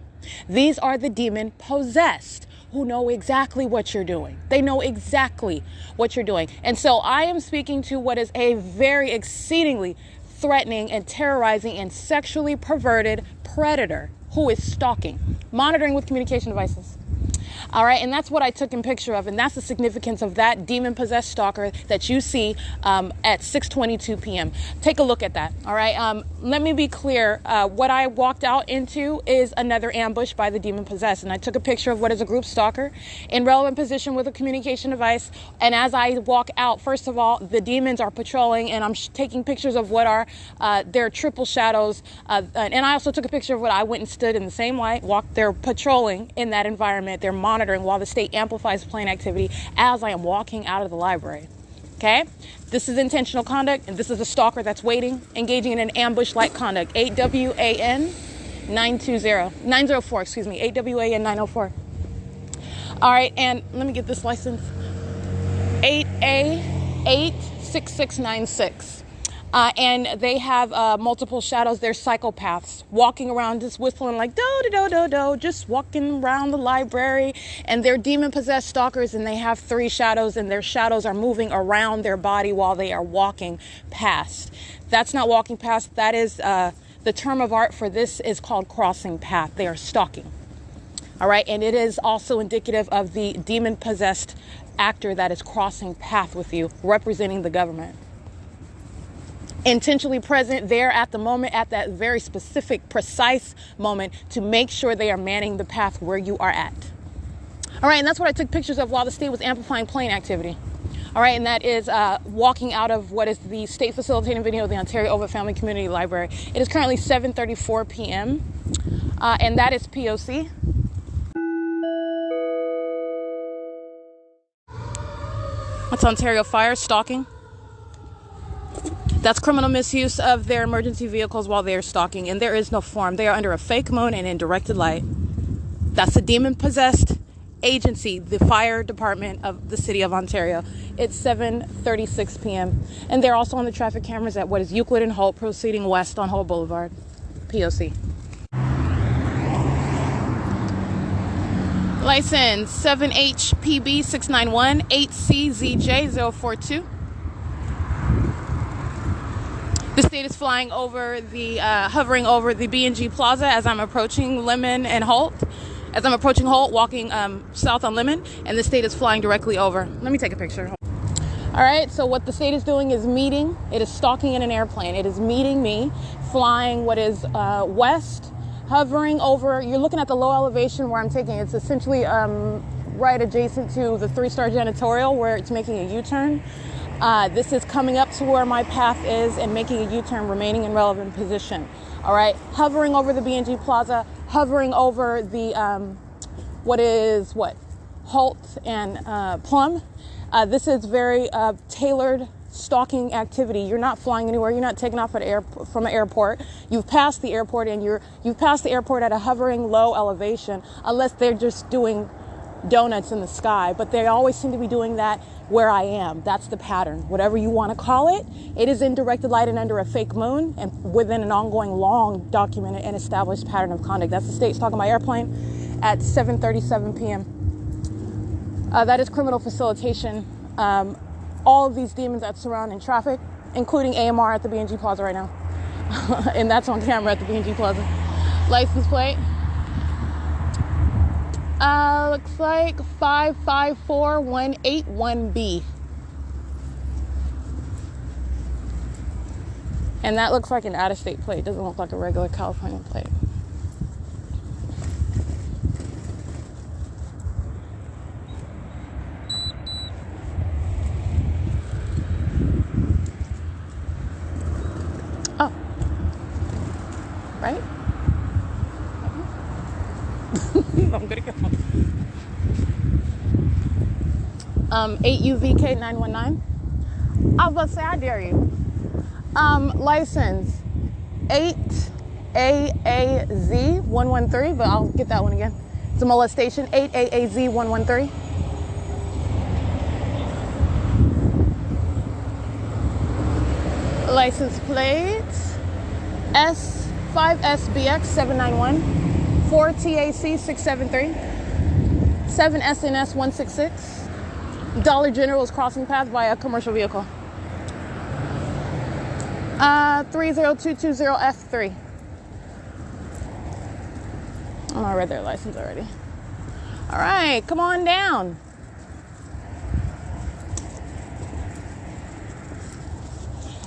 These are the demon possessed who know exactly what you're doing. They know exactly what you're doing. And so I am speaking to what is a very exceedingly threatening and terrorizing and sexually perverted predator who is stalking, monitoring with communication devices. All right. And that's what I took in picture of. And that's the significance of that demon possessed stalker that you see at 6:22 p.m. Take a look at that. All right. Let me be clear. What I walked out into is another ambush by the demon possessed. And I took a picture of what is a group stalker in relevant position with a communication device. And as I walk out, first of all, the demons are patrolling and I'm taking pictures of what are their triple shadows. And I also took a picture of what I went and stood in the same light, walked. They're patrolling in that environment. They're monitoring while the state amplifies playing activity as I am walking out of the library. Okay? This is intentional conduct, and this is a stalker that's waiting, engaging in an ambush-like conduct. 8WAN 904, 8WAN 904. All right, and let me get this license. 8A86696. And they have multiple shadows. They're psychopaths walking around just whistling like do-do-do-do-do, just walking around the library. And they're demon-possessed stalkers, and they have three shadows, and their shadows are moving around their body while they are walking past. That's not walking past. That is the term of art for this is called crossing path. They are stalking. All right, and it is also indicative of the demon-possessed actor that is crossing path with you, representing the government. Intentionally present there at the moment, at that very specific, precise moment to make sure they are manning the path where you are at. All right, and that's what I took pictures of while the state was amplifying plane activity. All right, and that is walking out of what is the state facilitating venue of the Ontario Ovitt Family Community Library. It is currently 7:34 p.m. And that is P.O.C. That's Ontario Fire stalking. That's criminal misuse of their emergency vehicles while they are stalking, and there is no form. They are under a fake moon and in directed light. That's the demon-possessed agency, the fire department of the city of Ontario. It's 7:36 p.m. And they're also on the traffic cameras at what is Euclid and Holt, proceeding west on Holt Boulevard. P.O.C. License 7HPB 691 8CZJ 042. The state is flying over the, hovering over the B&G Plaza as I'm approaching Lemon and Holt. As I'm approaching Holt, walking south on Lemon, and the state is flying directly over. Let me take a picture. All right, so what the state is doing is meeting. It is stalking in an airplane. It is meeting me, flying what is west, hovering over. You're looking at the low elevation where I'm taking. It's essentially right adjacent to the 3-star janitorial where it's making a U-turn. This is coming up to where my path is and making a U-turn, remaining in relevant position. All right, hovering over the B&G Plaza, hovering over the, Holt and Plum. This is very tailored stalking activity. You're not flying anywhere. You're not taking off from an airport. You've passed the airport, and you've passed the airport at a hovering low elevation, unless they're just doing donuts in the sky. But they always seem to be doing that where I am. That's the pattern. Whatever you want to call it, it is in directed light and under a fake moon and within an ongoing, long, documented and established pattern of conduct. That's the state stalking my airplane at 7:37 p.m. That is criminal facilitation. All of these demons that surround in traffic, including AMR at the B&G Plaza right now. And that's on camera at the B&G Plaza. License plate. Looks like 554181B. And that looks like an out-of-state plate. It doesn't look like a regular California plate. Oh. Right? I'm gonna go. 8UVK919. I was about to say, I dare you. License 8AAZ113, but I'll get that one again. It's a molestation. 8AAZ113. License plate S5SBX791. 4TAC673, 7SNS166. Dollar General is crossing path by a commercial vehicle. 30220F3. Oh, I read their license already. All right, come on down.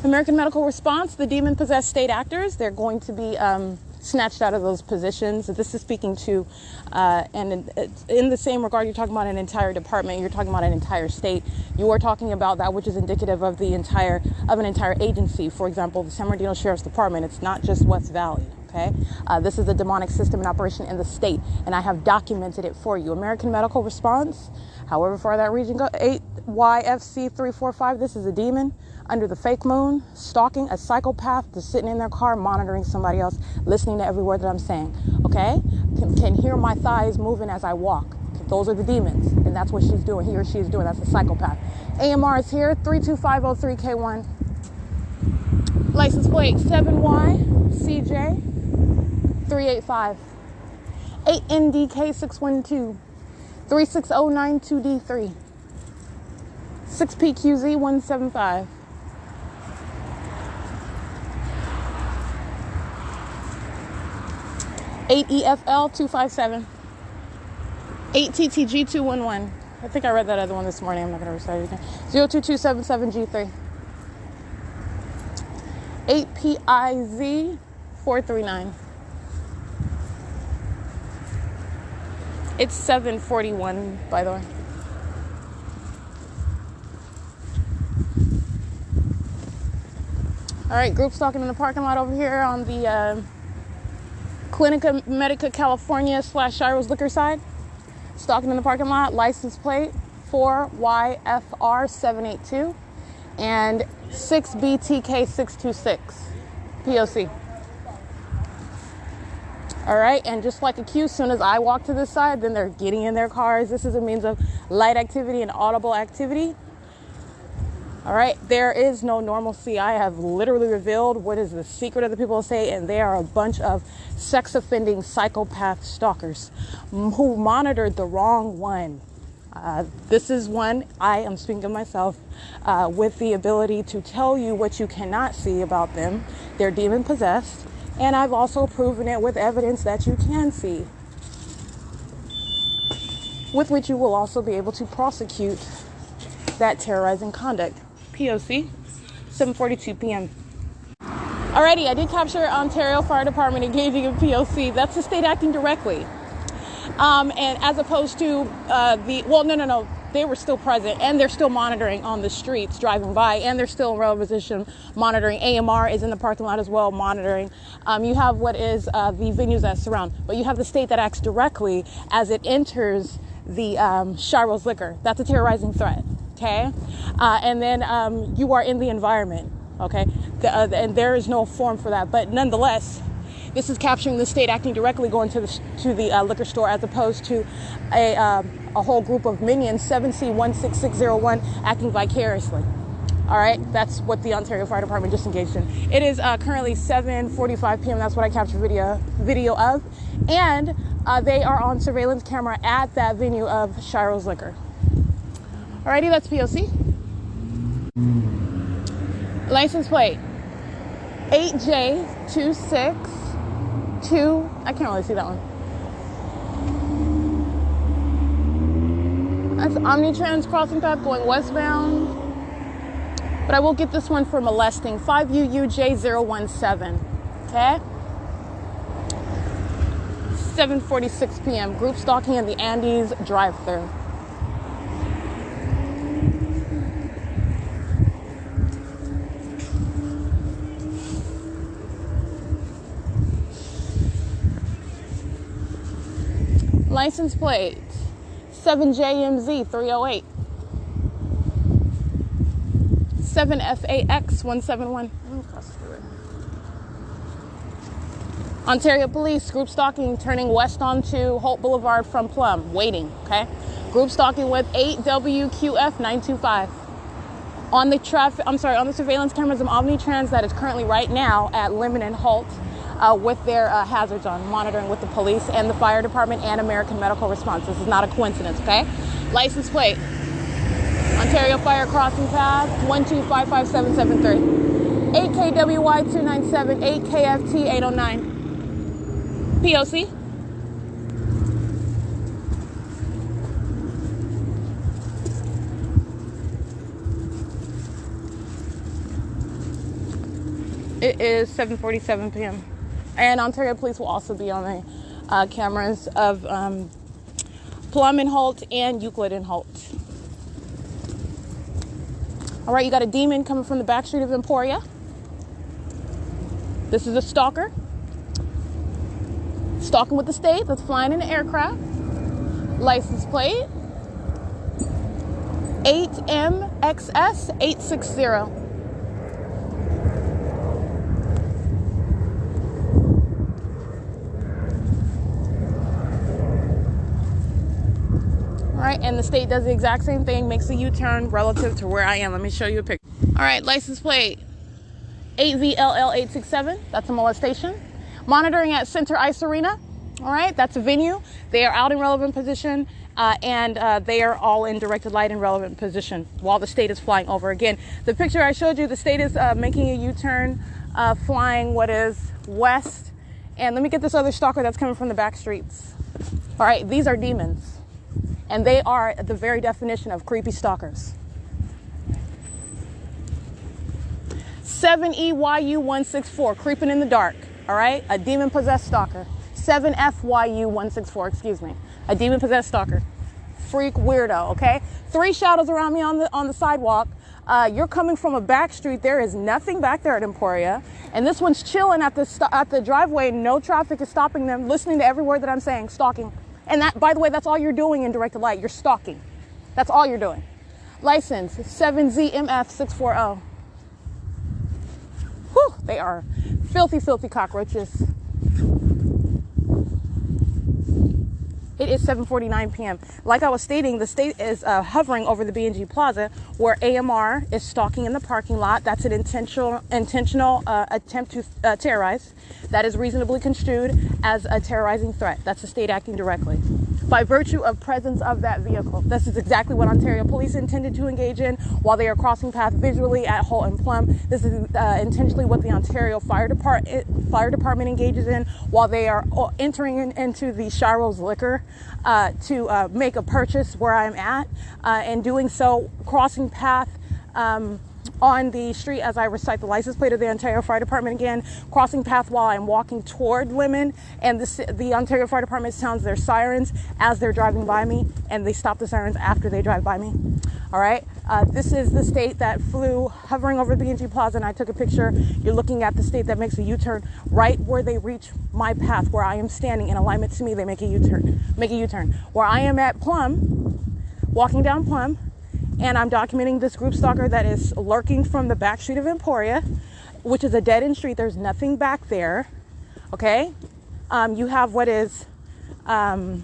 American Medical Response, the demon-possessed state actors, they're going to be snatched out of those positions. This is speaking to, and in the same regard, you're talking about an entire department, you're talking about an entire state, you are talking about that which is indicative of an entire agency. For example, the San Bernardino Sheriff's Department. It's not just West Valley. Okay, this is a demonic system in operation in the state, and I have documented it for you. American Medical Response, however far that region goes, 8YFC345. This is a demon under the fake moon, stalking a psychopath just sitting in their car, monitoring somebody else, listening to every word that I'm saying. Okay, can hear my thighs moving as I walk. Those are the demons, and that's what she's doing. He or she is doing. That's a psychopath. AMR is here. 32503K1. License plate 7YCJ385. 8NDK612. 36092D3. 6PQZ175. 8EFL257. 8TTG211. I think I read that other one this morning. I'm not going to recite it again. 02277G3. 8PIZ439. It's 741, by the way. All right, group stalking in the parking lot over here on the Clinica Medica California / Shiro's Liquor side. Stalking in the parking lot, license plate 4YFR782 and 6BTK626, P.O.C. All right, and just like a cue, as soon as I walk to this side, then they're getting in their cars. This is a means of light activity and audible activity. All right, there is no normalcy. I have literally revealed what is the secret of the people say, and they are a bunch of sex offending psychopath stalkers who monitored the wrong one. This is one, I am speaking of myself, with the ability to tell you what you cannot see about them. They're demon possessed, and I've also proven it with evidence that you can see, with which you will also be able to prosecute that terrorizing conduct. P.O.C. 7:42 p.m. Alrighty, I did capture Ontario Fire Department engaging in P.O.C. That's the state acting directly. And as opposed to no, they were still present and they're still monitoring on the streets driving by, and they're still in relevant position monitoring. AMR is in the parking lot as well monitoring. You have what is the venues that surround, but you have the state that acts directly as it enters the Shiro's Liquor. That's a terrorizing threat. Okay, and then you are in the environment. Okay, and there is no form for that, but nonetheless, this is capturing the state acting directly, going to the liquor store, as opposed to a whole group of minions, 7C16601, acting vicariously. All right, that's what the Ontario Fire Department just engaged in. It is currently 7:45 p.m. That's what I captured video of, and they are on surveillance camera at that venue of Shiro's Liquor. Alrighty, that's P.O.C. License plate 8J262. I can't really see that one. That's Omnitrans crossing path going westbound. But I will get this one for molesting. 5UUJ017. Okay? 7:46 p.m. Group stalking in the Andes drive-thru. License plate 7JMZ308 7FAX171. Ontario Police group stalking turning west onto Holt Boulevard from Plum, waiting. Okay, group stalking with 8WQF925 on the surveillance cameras of Omnitrans that is currently right now at Lemon and Holt. With their hazards on, monitoring with the police and the fire department and American Medical Response. This is not a coincidence, okay? License plate, Ontario Fire Crossing Path, 1255773. 8KWY297, 8KFT809. P.O.C. It is 7:47 p.m. And Ontario Police will also be on the cameras of Plum and Holt and Euclid and Holt. All right, you got a demon coming from the back street of Emporia. This is a stalker. Stalking with the state that's flying in an aircraft. License plate 8MXS860. All right, and the state does the exact same thing, makes a U-turn relative to where I am. Let me show you a picture. All right, license plate 8VLL867. That's a molestation. Monitoring at Center Ice Arena. All right, that's a venue. They are out in relevant position, and they are all in directed light in relevant position while the state is flying over. Again, the picture I showed you, the state is making a U-turn, flying what is west. And let me get this other stalker that's coming from the back streets. All right, these are demons. And they are the very definition of creepy stalkers. 7EYU164, creeping in the dark. All right, a demon-possessed stalker. 7FYU164, excuse me, a demon-possessed stalker. Freak weirdo. Okay, 3 shadows around me on the sidewalk. You're coming from a back street. There is nothing back there at Emporia. And this one's chilling at the driveway. No traffic is stopping them, listening to every word that I'm saying, stalking. And that, by the way, that's all you're doing in directed light. You're stalking. That's all you're doing. License 7ZMF640. Whew, they are filthy, filthy cockroaches. It is 7:49 p.m. Like I was stating, the state is hovering over the B&G Plaza where AMR is stalking in the parking lot. That's an intentional attempt to terrorize. That is reasonably construed as a terrorizing threat. That's the state acting directly by virtue of presence of that vehicle. This is exactly what Ontario police intended to engage in while they are crossing paths visually at Holt and Plum. This is intentionally what the Ontario Fire Department engages in while they are entering into the Shiro's Liquor to make a purchase where I'm at, and doing so, crossing path on the street as I recite the license plate of the Ontario Fire Department again, crossing path while I'm walking toward women, and the Ontario Fire Department sounds their sirens as they're driving by me, and they stop the sirens after they drive by me. All right, this is the state that flew hovering over the B&G Plaza, and I took a picture. You're looking at the state that makes a U-turn right where they reach my path, where I am standing in alignment to me. They make a U-turn. Where I am at Plum, walking down Plum, and I'm documenting this group stalker that is lurking from the back street of Emporia, which is a dead-end street. There's nothing back there, okay? You have what is the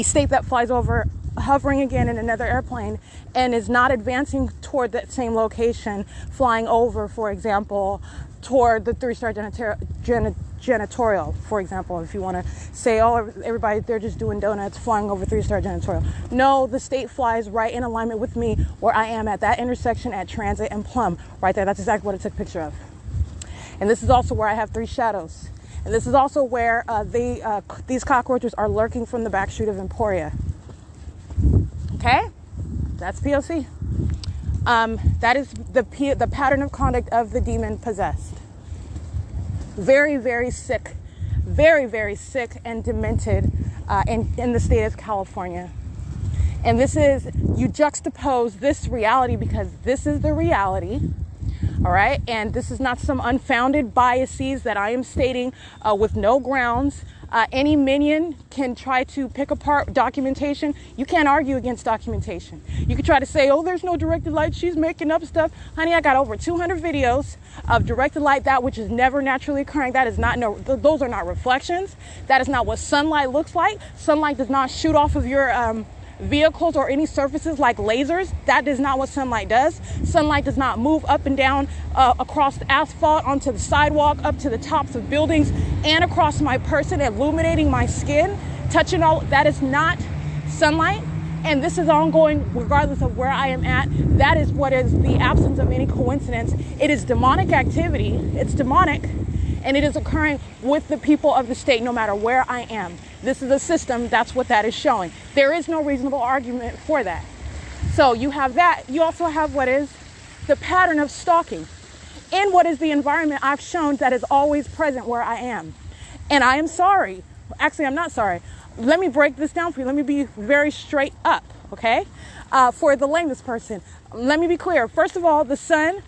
state that flies over, hovering again in another airplane, and is not advancing toward that same location, flying over, for example, toward the 3-star janitorial, for example, if you want to say, oh, everybody, they're just doing donuts, flying over 3-star janitorial. No, the state flies right in alignment with me where I am at that intersection at Transit and Plum, right there. That's exactly what I took a picture of. And this is also where I have 3 shadows. And this is also where these cockroaches are lurking from the back street of Emporia. Okay? That's P.O.C. That is the pattern of conduct of the demon possessed. Very, very sick, very, very sick and demented in the state of California. And this is, you juxtapose this reality because this is the reality, all right? And this is not some unfounded biases that I am stating with no grounds. Any minion can try to pick apart documentation. You can't argue against documentation. You can try to say, oh, there's no directed light, she's making up stuff. Honey, I got over 200 videos of directed light, that which is never naturally occurring. That is not, those are not reflections. That is not what sunlight looks like. Sunlight does not shoot off of your vehicles or any surfaces like lasers. That is not what sunlight does. Sunlight does not move up and down across the asphalt, onto the sidewalk, up to the tops of buildings, and across my person, illuminating my skin, touching all. That is not sunlight. And this is ongoing regardless of where I am at. That is what is the absence of any coincidence. It is demonic activity. It's demonic. And it is occurring with the people of the state no matter where I am. This is a system. That's what that is showing. There is no reasonable argument for that. So you have that. You also have what is the pattern of stalking in what is the environment I've shown that is always present where I am. And I am sorry. Actually, I'm not sorry. Let me break this down for you. Let me be very straight up, okay? For the lamest person, let me be clear. First of all, the sun,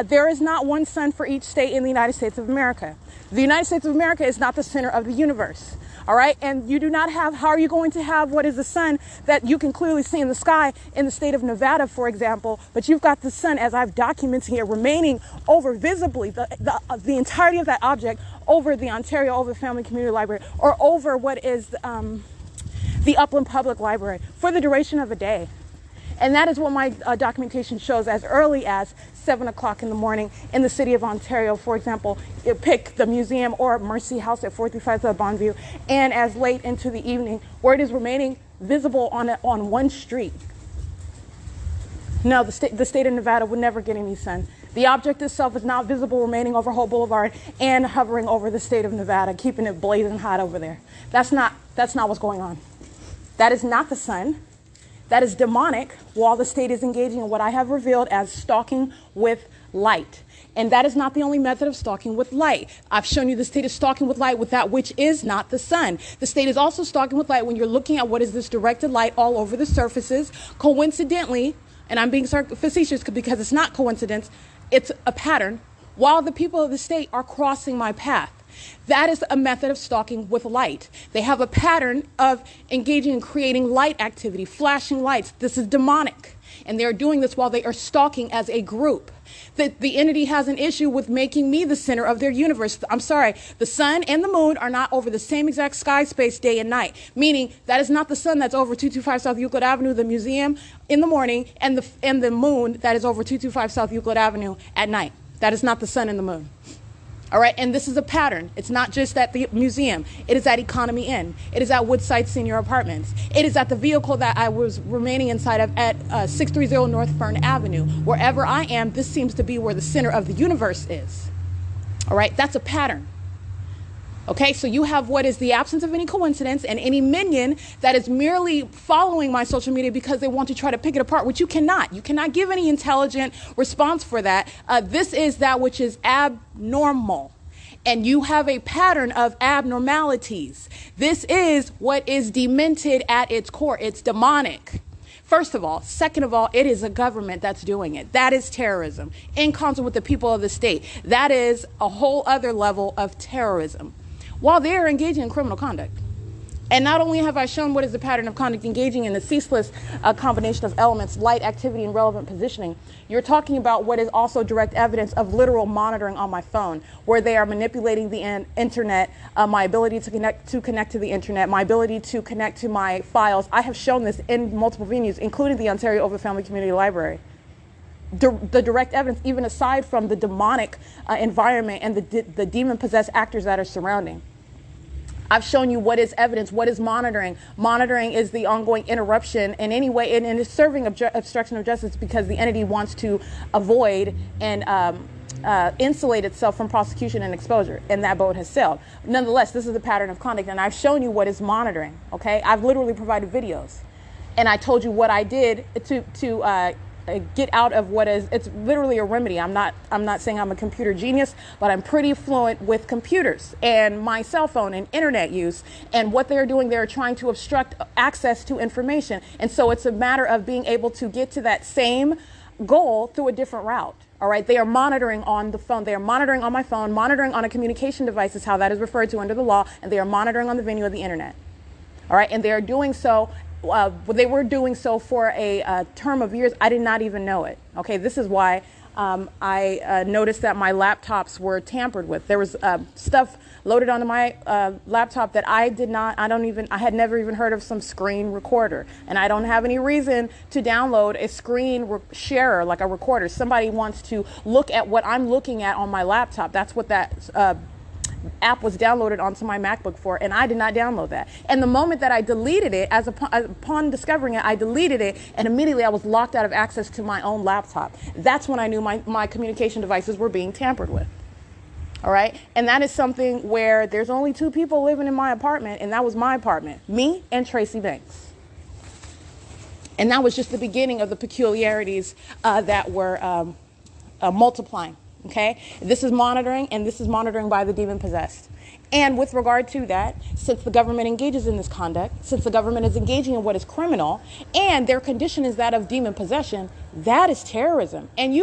there is not one sun for each state in the United States of America. The United States of America is not the center of the universe, all right? And you do not have, how are you going to have what is the sun that you can clearly see in the sky in the state of Nevada, for example, but you've got the sun, as I've documented here, remaining over visibly the entirety of that object over the Ontario, over the Family Community Library, or over what is the Upland Public Library for the duration of a day. And that is what my documentation shows as early as 7 o'clock in the morning in the city of Ontario. For example, pick the museum or Mercy House at 435 South Bonneview, and as late into the evening where it is remaining visible on one street. No, the state of Nevada would never get any sun. The object itself is not visible, remaining over Holt Boulevard and hovering over the state of Nevada, keeping it blazing hot over there. That's not what's going on. That is not the sun. That is demonic while the state is engaging in what I have revealed as stalking with light. And that is not the only method of stalking with light. I've shown you the state is stalking with light with that which is not the sun. The state is also stalking with light when you're looking at what is this directed light all over the surfaces. Coincidentally, and I'm being facetious because it's not coincidence, it's a pattern, while the people of the state are crossing my path. That is a method of stalking with light. They have a pattern of engaging in creating light activity, flashing lights. This is demonic. And they're doing this while they are stalking as a group. The entity has an issue with making me the center of their universe. I'm sorry, the sun and the moon are not over the same exact sky space day and night, meaning that is not the sun that's over 225 South Euclid Avenue, the museum, in the morning, and the moon that is over 225 South Euclid Avenue at night. That is not the sun and the moon. All right, and this is a pattern. It's not just at the museum. It is at Economy Inn. It is at Woodside Senior Apartments. It is at the vehicle that I was remaining inside of at 630 North Fern Avenue. Wherever I am, this seems to be where the center of the universe is. All right, that's a pattern. Okay, so you have what is the absence of any coincidence and any minion that is merely following my social media because they want to try to pick it apart, which you cannot. You cannot give any intelligent response for that. This is that which is abnormal. And you have a pattern of abnormalities. This is what is demented at its core. It's demonic. First of all. Second of all, it is a government that's doing it. That is terrorism in concert with the people of the state. That is a whole other level of terrorism, while they are engaging in criminal conduct. And not only have I shown what is the pattern of conduct engaging in the ceaseless combination of elements, light, activity, and relevant positioning, you're talking about what is also direct evidence of literal monitoring on my phone, where they are manipulating the internet, my ability to connect to the internet, my ability to connect to my files. I have shown this in multiple venues, including the Ontario Ovitt Family Community Library. The direct evidence, even aside from the demonic environment and the demon-possessed actors that are surrounding. I've shown you what is evidence, what is monitoring. Monitoring is the ongoing interruption in any way, and it's serving obstruction of justice because the entity wants to avoid and insulate itself from prosecution and exposure, and that boat has sailed. Nonetheless, this is a pattern of conduct, and I've shown you what is monitoring, okay? I've literally provided videos, and I told you what I did to get out of what is, it's literally a remedy. I'm not saying I'm a computer genius, but I'm pretty fluent with computers and my cell phone and internet use. And what they're doing, they're trying to obstruct access to information. And so it's a matter of being able to get to that same goal through a different route. All right. They are monitoring on the phone. They are monitoring on my phone, monitoring on a communication device is how that is referred to under the law. And they are monitoring on the venue of the internet. All right. And they are doing so. They were doing so for a term of years. I did not even know it. Okay, this is why I noticed that my laptops were tampered with. There was stuff loaded onto my laptop that I had never even heard of some screen recorder. And I don't have any reason to download a screen sharer, like a recorder. Somebody wants to look at what I'm looking at on my laptop. That's what that app was downloaded onto my MacBook for, and I did not download that. And the moment that I deleted it, upon discovering it, I deleted it, and immediately I was locked out of access to my own laptop. That's when I knew my communication devices were being tampered with. All right? And that is something where there's only two people living in my apartment, and that was my apartment, me and Tracy Banks. And that was just the beginning of the peculiarities that were multiplying. Okay, this is monitoring, and this is monitoring by the demon possessed. And with regard to that, since the government engages in this conduct, since the government is engaging in what is criminal, and their condition is that of demon possession, that is terrorism. And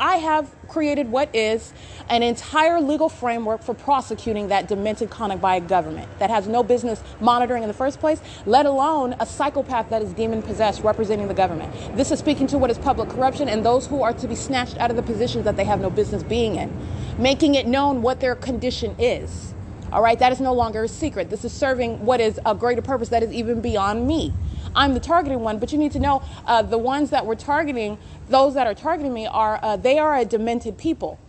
I have created what is an entire legal framework for prosecuting that demented conduct by a government that has no business monitoring in the first place, let alone a psychopath that is demon possessed representing the government. This is speaking to what is public corruption and those who are to be snatched out of the positions that they have no business being in, making it known what their condition is. All right, that is no longer a secret. This is serving what is a greater purpose that is even beyond me. I'm the targeted one, but you need to know the ones that we're targeting, those that are targeting me they are a demented people,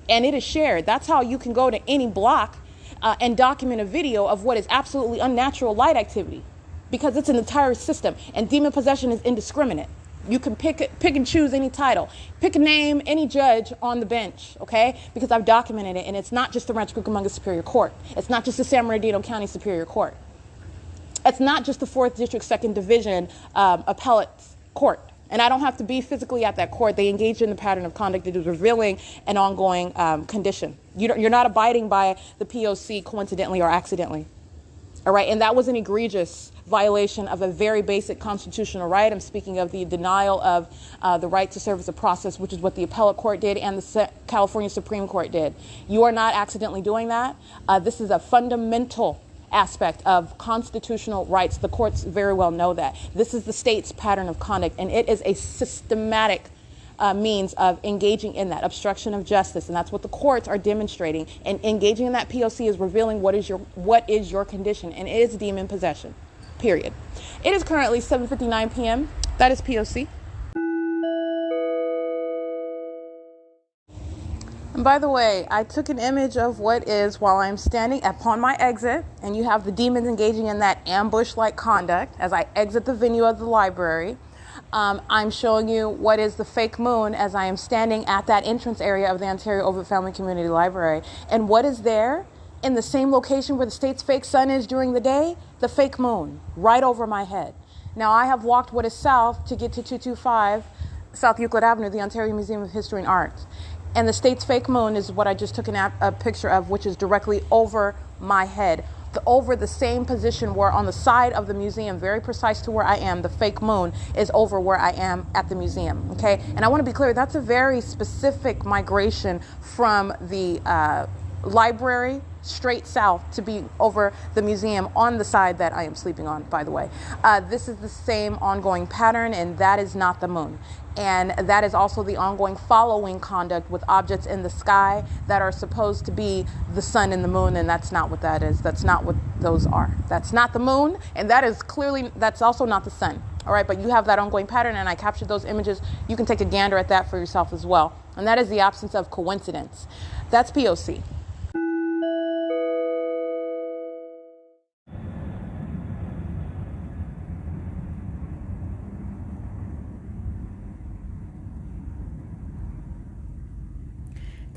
and it is shared. That's how you can go to any block and document a video of what is absolutely unnatural light activity, because it's an entire system, and demon possession is indiscriminate. You can pick and choose any title, pick a name, any judge on the bench, okay? Because I've documented it, and it's not just the Rancho Cucamonga Superior Court. It's not just the San Bernardino County Superior Court. It's not just the 4th District 2nd Division Appellate Court. And I don't have to be physically at that court. They engage in the pattern of conduct that is revealing an ongoing condition. You're not abiding by the P.O.C. coincidentally or accidentally. All right, and that was an egregious violation of a very basic constitutional right. I'm speaking of the denial of the right to serve as a process, which is what the appellate court did and the California Supreme Court did. You are not accidentally doing that. This is a fundamental aspect of constitutional rights. The courts very well know that. This is the state's pattern of conduct, and it is a systematic means of engaging in that obstruction of justice, and that's what the courts are demonstrating. And engaging in that P.O.C. is revealing what is your condition, and it is demon possession. Period. It is currently 7:59 p.m. That is P.O.C. And by the way, I took an image of what is while I'm standing upon my exit, and you have the demons engaging in that ambush-like conduct as I exit the venue of the library. I'm showing you what is the fake moon as I am standing at that entrance area of the Ontario Ovitt Family Community Library. And what is there in the same location where the state's fake sun is during the day? The fake moon, right over my head. Now, I have walked what is south to get to 225 South Euclid Avenue, the Ontario Museum of History and Arts. And the state's fake moon is what I just took a picture of, which is directly over my head. Over the same position where on the side of the museum, very precise to where I am, the fake moon is over where I am at the museum, okay? And I want to be clear, that's a very specific migration from the library straight south to be over the museum on the side that I am sleeping on, by the way. This is the same ongoing pattern, and that is not the moon. And that is also the ongoing following conduct with objects in the sky that are supposed to be the sun and the moon, and that's not what that is. That's not what those are. That's not the moon, and that's also not the sun. All right, but you have that ongoing pattern, and I captured those images. You can take a gander at that for yourself as well. And that is the absence of coincidence. That's P.O.C.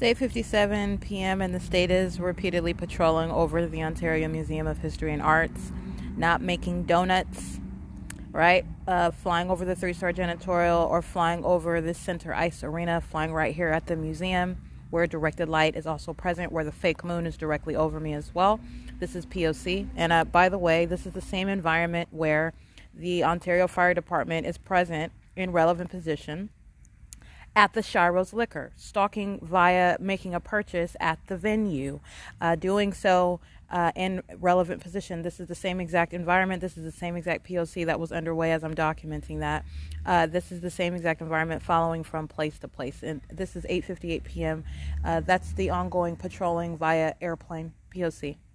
It's 8:57 p.m. and the state is repeatedly patrolling over the Ontario Museum of History and Arts, not making donuts, right? Flying over the 3-star janitorial or flying over the center ice arena, flying right here at the museum where directed light is also present, where the fake moon is directly over me as well. This is P.O.C. And by the way, this is the same environment where the Ontario Fire Department is present in relevant position at the Shiro's Liquor, stalking via making a purchase at the venue, doing so in relevant position. This is the same exact environment. This is the same exact P.O.C. that was underway as I'm documenting that. This is the same exact environment following from place to place. And this is 8:58 p.m. That's the ongoing patrolling via airplane, P.O.C.